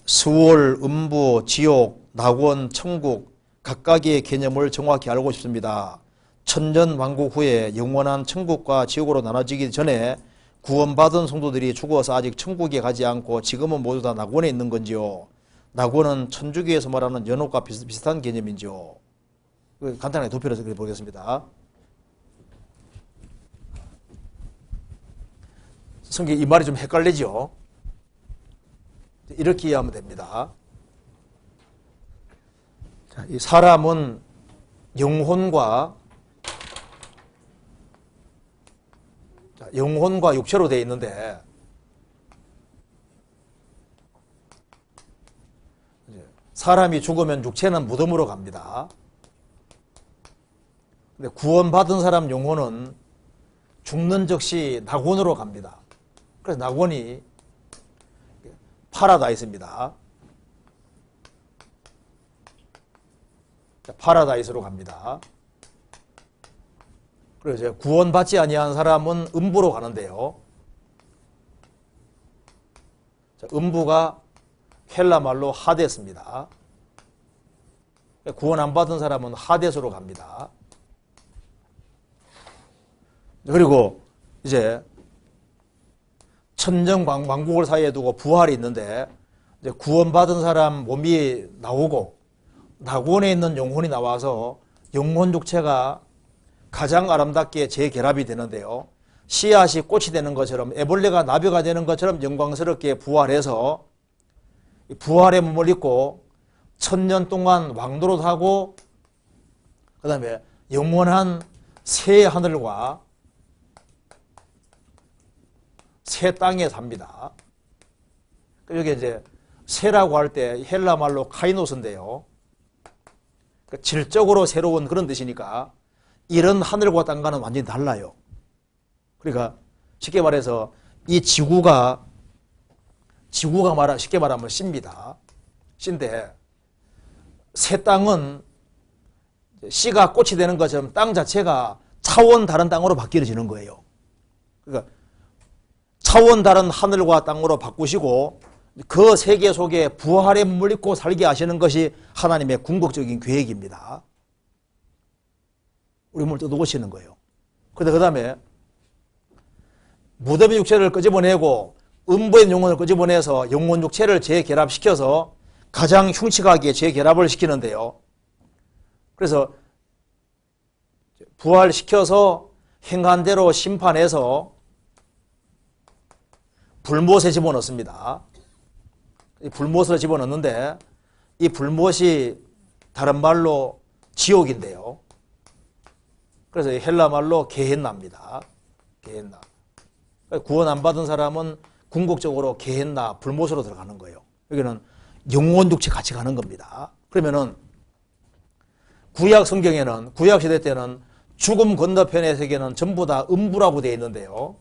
수월, 음부, 지옥, 낙원, 천국 각각의 개념을 정확히 알고 싶습니다. 천년왕국 후에 영원한 천국과 지옥으로 나눠지기 전에 구원받은 성도들이 죽어서 아직 천국에 가지 않고 지금은 모두 다 낙원에 있는 건지요? 낙원은 천주교에서 말하는 연옥과 비슷한 개념인지요? 간단하게 도표를 보겠습니다. 성경 이 말이 좀 헷갈리죠? 이렇게 이해하면 됩니다. 자, 이 사람은 영혼과 육체로 되어 있는데 사람이 죽으면 육체는 무덤으로 갑니다. 근데 구원받은 사람 영혼은 죽는 즉시 낙원으로 갑니다. 그래서 낙원이 파라다이스입니다. 파라다이스로 갑니다. 그래서 구원받지 아니한 사람은 음부로 가는데요. 음부가 헬라 말로 하데스입니다. 구원 안 받은 사람은 하데스로 갑니다. 그리고 이제 천정왕국을 사이에 두고 부활이 있는데, 이제 구원받은 사람 몸이 나오고 낙원에 있는 영혼이 나와서 영혼 육체가 가장 아름답게 재결합이 되는데요. 씨앗이 꽃이 되는 것처럼, 애벌레가 나비가 되는 것처럼 영광스럽게 부활해서 부활의 몸을 입고 천년 동안 왕노릇하고, 그 다음에 영원한 새 하늘과 새 땅에 삽니다. 여기 이제 새라고 할 때 헬라 말로 카이노스인데요. 질적으로 새로운 그런 뜻이니까 이런 하늘과 땅과는 완전히 달라요. 그러니까 쉽게 말해서 이 지구가 쉽게 말하면 씨입니다. 씨인데 새 땅은 씨가 꽃이 되는 것처럼 땅 자체가 차원 다른 땅으로 바뀌어지는 거예요. 그러니까 차원 다른 하늘과 땅으로 바꾸시고 그 세계 속에 부활의 몸을 입고 살게 하시는 것이 하나님의 궁극적인 계획입니다. 우리 몸을 뜯어오시는 거예요. 그런데 그 다음에 무덤의 육체를 끄집어내고 음부의 영혼을 끄집어내서 영혼 육체를 재결합시켜서 가장 흉측하게 재결합을 시키는데요. 그래서 부활시켜서 행한 대로 심판해서 불못에 집어넣습니다. 이 불못을 집어넣는데 이 불못이 다른 말로 지옥인데요. 그래서 헬라 말로 게헨나입니다. 게헨나. 구원 안 받은 사람은 궁극적으로 게헨나 불못으로 들어가는 거예요. 여기는 영혼 육체 같이 가는 겁니다. 그러면은 구약 성경에는, 구약 시대 때는 죽음 건너편의 세계는 전부 다 음부라고 되어 있는데요.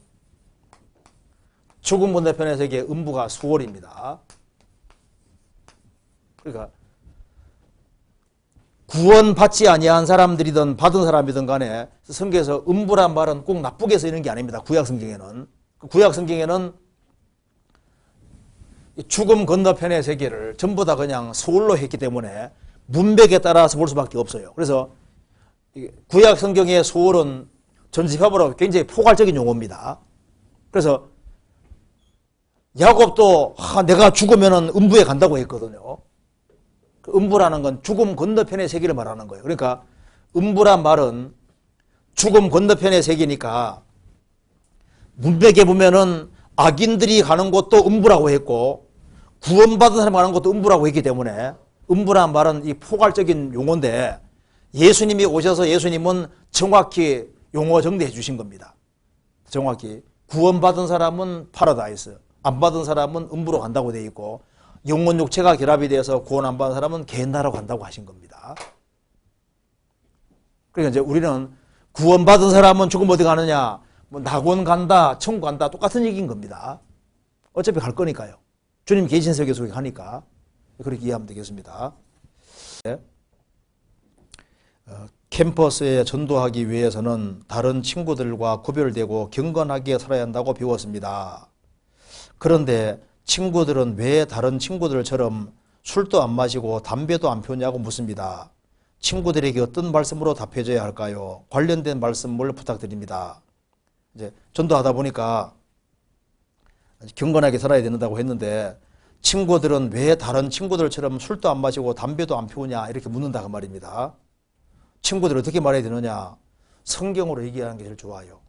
죽음 건너편의 세계 음부가 수월입니다. 그러니까 구원받지 아니한 사람들이든 받은 사람이든 간에 성경에서 음부란 말은 꼭 나쁘게 쓰이는 게 아닙니다. 구약 성경에는. 구약 성경에는 죽음 건너편의 세계를 전부 다 그냥 소홀로 했기 때문에 문맥에 따라서 볼 수밖에 없어요. 그래서 구약 성경의 소홀은 전집합으로 굉장히 포괄적인 용어입니다. 그래서 야곱도 내가 죽으면 음부에 간다고 했거든요. 음부라는 건 죽음 건너편의 세계를 말하는 거예요. 그러니까 음부란 말은 죽음 건너편의 세계니까 문맥에 보면은 악인들이 가는 곳도 음부라고 했고 구원받은 사람이 가는 곳도 음부라고 했기 때문에 음부란 말은 이 포괄적인 용어인데 예수님이 오셔서 예수님은 정확히 용어 정리해 주신 겁니다. 정확히 구원받은 사람은 파라다이스, 안 받은 사람은 음부로 간다고 되어 있고 영혼 육체가 결합이 돼서 구원 안 받은 사람은 게헨나로 간다고 하신 겁니다. 그러니까 이제 우리는 구원받은 사람은 죽으면 어디 가느냐, 뭐 낙원 간다, 천국 간다, 똑같은 얘기인 겁니다. 어차피 갈 거니까요. 주님 계신 세계 속에 가니까 그렇게 이해하면 되겠습니다. 캠퍼스에 전도하기 위해서는 다른 친구들과 구별되고 경건하게 살아야 한다고 배웠습니다. 그런데 친구들은 왜 다른 친구들처럼 술도 안 마시고 담배도 안 피우냐고 묻습니다. 친구들에게 어떤 말씀으로 답해줘야 할까요? 관련된 말씀을 부탁드립니다. 이제 전도하다 보니까 경건하게 살아야 된다고 했는데 친구들은 왜 다른 친구들처럼 술도 안 마시고 담배도 안 피우냐 이렇게 묻는다 그 말입니다. 친구들 어떻게 말해야 되느냐? 성경으로 얘기하는 게 제일 좋아요.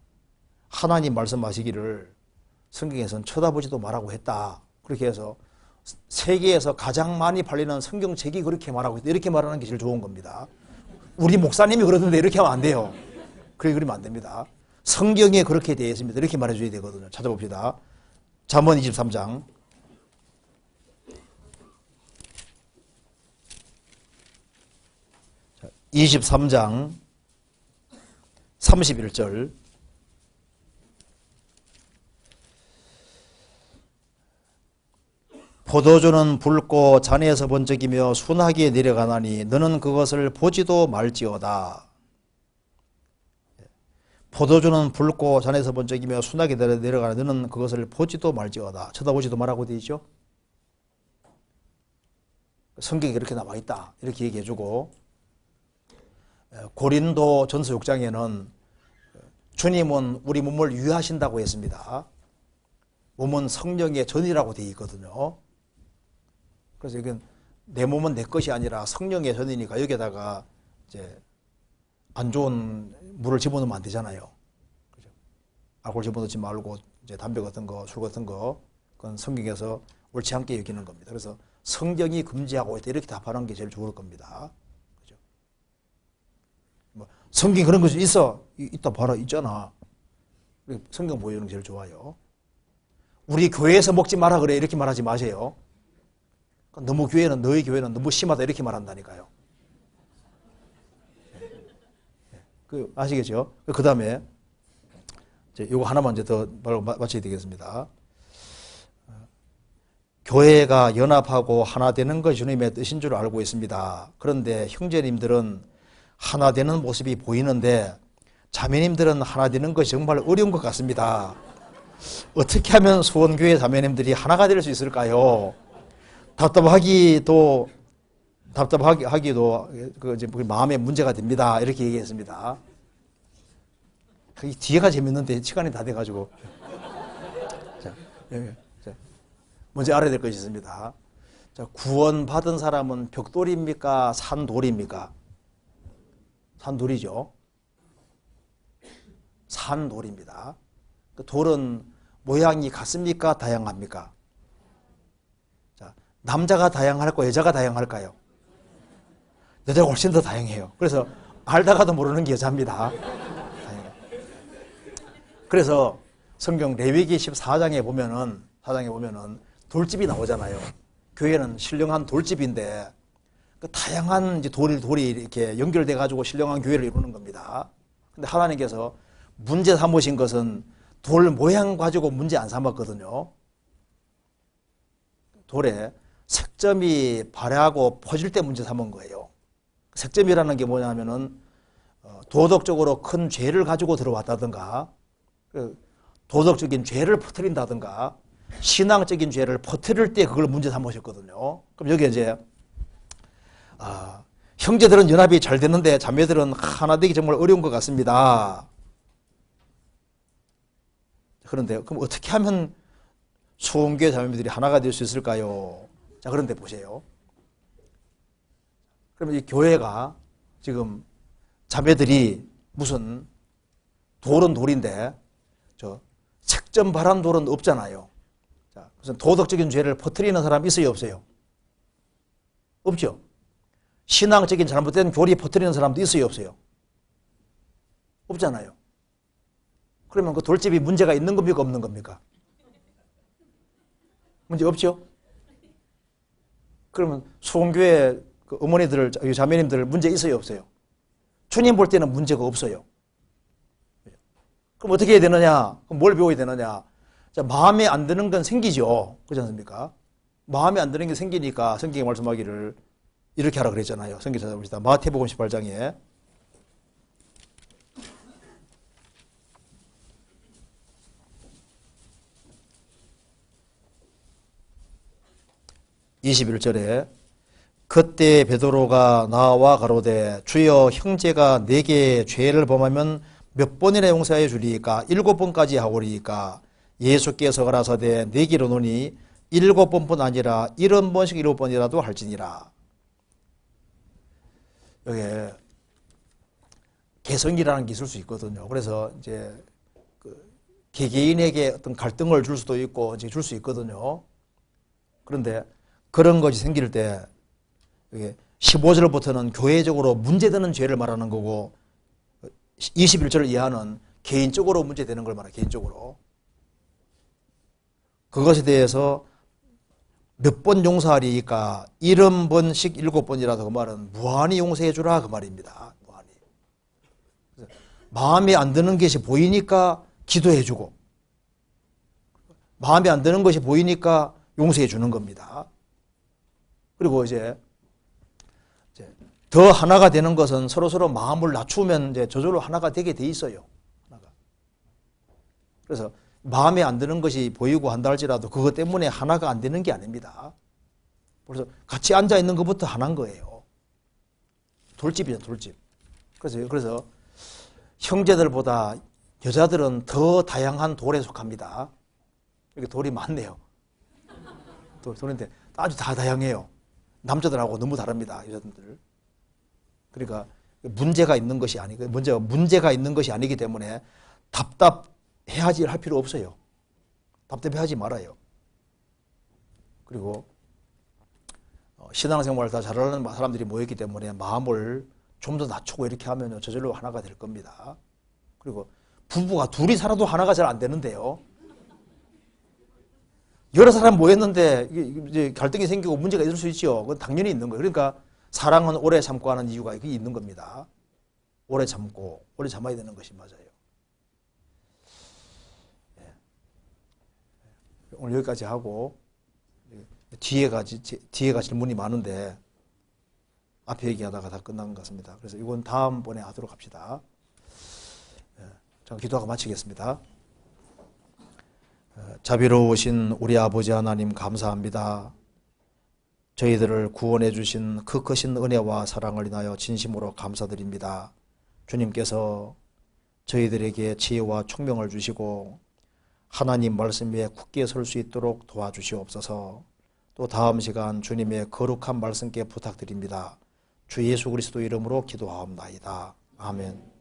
하나님 말씀하시기를 성경에서는 쳐다보지도 말라고 했다. 그렇게 해서 세계에서 가장 많이 팔리는 성경책이 그렇게 말하고 있다. 이렇게 말하는 게 제일 좋은 겁니다. 우리 목사님이 그러던데 이렇게 하면 안 돼요. 그렇게 그러면 안 됩니다. 성경에 그렇게 되어 있습니다. 이렇게 말해줘야 되거든요. 찾아봅시다. 잠언 23장. 자, 23장 31절. 포도주는 붉고 잔에서 번쩍이며 순하게 내려가나니 너는 그것을 보지도 말지어다. 포도주는 붉고 잔에서 번쩍이며 순하게 내려가나니 너는 그것을 보지도 말지어다. 쳐다보지도 말라고 되어 있죠. 성경에 이렇게 나와 있다. 이렇게 얘기해주고, 고린도 전서 6장에는 주님은 우리 몸을 유하신다고 했습니다. 몸은 성령의 전이라고 되어 있거든요. 그래서 이건 내 몸은 내 것이 아니라 성령의 전이니까 여기에다가 이제 안 좋은 물을 집어넣으면 안 되잖아요. 그죠? 알코올 집어넣지 말고 이제 담배 같은 거, 술 같은 거, 그건 성경에서 옳지 않게 여기는 겁니다. 그래서 성경이 금지하고 있다 이렇게 답하는 게 제일 좋을 겁니다. 그죠? 뭐 성경 그런 것이 있어, 있다 봐라, 있잖아. 성경 보여주는 게 제일 좋아요. 우리 교회에서 먹지 마라 그래 이렇게 말하지 마세요. 너무 너희 교회는 너무 심하다 이렇게 말한다니까요. 아시겠죠? 그 다음에 이거 하나만 이제 더 마쳐야 되겠습니다. 교회가 연합하고 하나 되는 것이 주님의 뜻인 줄 알고 있습니다. 그런데 형제님들은 하나 되는 모습이 보이는데 자매님들은 하나 되는 것이 정말 어려운 것 같습니다. 어떻게 하면 수원교회 자매님들이 하나가 될 수 있을까요? 답답하기도 그 마음의 문제가 됩니다. 이렇게 얘기했습니다. 뒤에가 재밌는데 시간이 다 돼가지고. 자, 먼저 알아야 될 것이 있습니다. 자, 구원받은 사람은 벽돌입니까? 산돌입니까? 산돌이죠. 산돌입니다. 그 돌은 모양이 같습니까? 다양합니까? 자, 남자가 다양할까요? 여자가 다양할까요? 여자가 훨씬 더 다양해요. 그래서 알다가도 모르는 게 여자입니다. 그래서 성경 레위기 14장에 보면은 돌집이 나오잖아요. 교회는 신령한 돌집인데 그 다양한 이제 돌이 이렇게 연결돼 가지고 신령한 교회를 이루는 겁니다. 근데 하나님께서 문제 삼으신 것은 돌 모양 가지고 문제 안 삼았거든요. 돌에 색점이 발하고 퍼질 때 문제 삼은 거예요. 색점이라는 게 뭐냐면은 도덕적으로 큰 죄를 가지고 들어왔다든가 도덕적인 죄를 퍼뜨린다든가 신앙적인 죄를 퍼뜨릴 때 그걸 문제 삼으셨거든요. 그럼 여기 이제 형제들은 연합이 잘 되는데 자매들은 하나 되기 정말 어려운 것 같습니다. 그런데 그럼 어떻게 하면 수원교회 자매들이 하나가 될 수 있을까요? 자, 그런데 보세요. 그러면 이 교회가 지금 자매들이 무슨 돌은 돌인데 색점 바란 돌은 없잖아요. 자, 무슨 도덕적인 죄를 퍼뜨리는 사람이 있어요, 없어요? 없죠. 신앙적인 잘못된 교리 퍼뜨리는 사람도 있어요, 없어요? 없잖아요. 그러면 그 돌집이 문제가 있는 겁니까, 없는 겁니까? 문제 없죠? 그러면 수원교회 그 어머니들, 자매님들 문제 있어요, 없어요? 주님 볼 때는 문제가 없어요. 그럼 어떻게 해야 되느냐? 그럼 뭘 배워야 되느냐? 자, 마음에 안 드는 건 생기죠. 그렇지 않습니까? 마음에 안 드는 게 생기니까 성경이 말씀하기를 이렇게 하라 그랬잖아요. 성경 찾아봅시다. 마태복음 18장에 21절에 그때 베드로가 나와 가로되 주여 형제가 내게 죄를 범하면 몇 번이나 용서해 주리이까? 7번까지 하오리이까? 예수께서 가라사대 내게 이르노니 7번뿐 아니라 70번씩 7번이라도 할지니라. 여기 개성이라는 게 있을 수 있거든요. 그래서 이제 개개인에게 어떤 갈등을 줄 수도 있고 이제 줄 수 있거든요. 그런데 그런 것이 생길 때 15절부터는 교회적으로 문제되는 죄를 말하는 거고 21절을 이하는 개인적으로 문제되는 걸 말해요. 개인적으로. 그것에 대해서 몇 번 용서하리이까? 70번씩 7번이라도 그 말은 무한히 용서해 주라 그 말입니다. 무한히. 마음에 안 드는 것이 보이니까 기도해 주고 마음에 안 드는 것이 보이니까 용서해 주는 겁니다. 그리고 이제 더 하나가 되는 것은 서로서로 마음을 낮추면 이제 저절로 하나가 되게 돼 있어요. 하나가. 그래서 마음에 안 드는 것이 보이고 한다 할지라도 그것 때문에 하나가 안 되는 게 아닙니다. 그래서 같이 앉아 있는 것부터 하나인 거예요. 돌집이죠, 돌집. 그래서 형제들보다 여자들은 더 다양한 돌에 속합니다. 이렇게 돌이 많네요. 돌인데 아주 다 다양해요. 남자들하고 너무 다릅니다, 여자들. 그러니까 문제가 있는 것이 아니고 문제가 있는 것이 아니기 때문에 답답해하지 할 필요 없어요. 답답해하지 말아요. 그리고 신앙생활을 다 잘하는 사람들이 모였기 때문에 마음을 좀 더 낮추고 이렇게 하면 저절로 하나가 될 겁니다. 그리고 부부가 둘이 살아도 하나가 잘 안 되는데요. 여러 사람 모였는데 이제 갈등이 생기고 문제가 있을 수 있죠. 그건 당연히 있는 거예요. 그러니까 사랑은 오래 참고 하는 이유가 있는 겁니다. 오래 참고, 오래 참아야 되는 것이 맞아요. 오늘 여기까지 하고, 뒤에가 질문이 많은데, 앞에 얘기하다가 다 끝난 것 같습니다. 그래서 이건 다음번에 하도록 합시다. 자, 기도하고 마치겠습니다. 자비로우신 우리 아버지 하나님 감사합니다. 저희들을 구원해 주신 그 크신 은혜와 사랑을 인하여 진심으로 감사드립니다. 주님께서 저희들에게 지혜와 총명을 주시고 하나님 말씀 위에 굳게 설 수 있도록 도와주시옵소서. 또 다음 시간 주님의 거룩한 말씀께 부탁드립니다. 주 예수 그리스도 이름으로 기도하옵나이다. 아멘.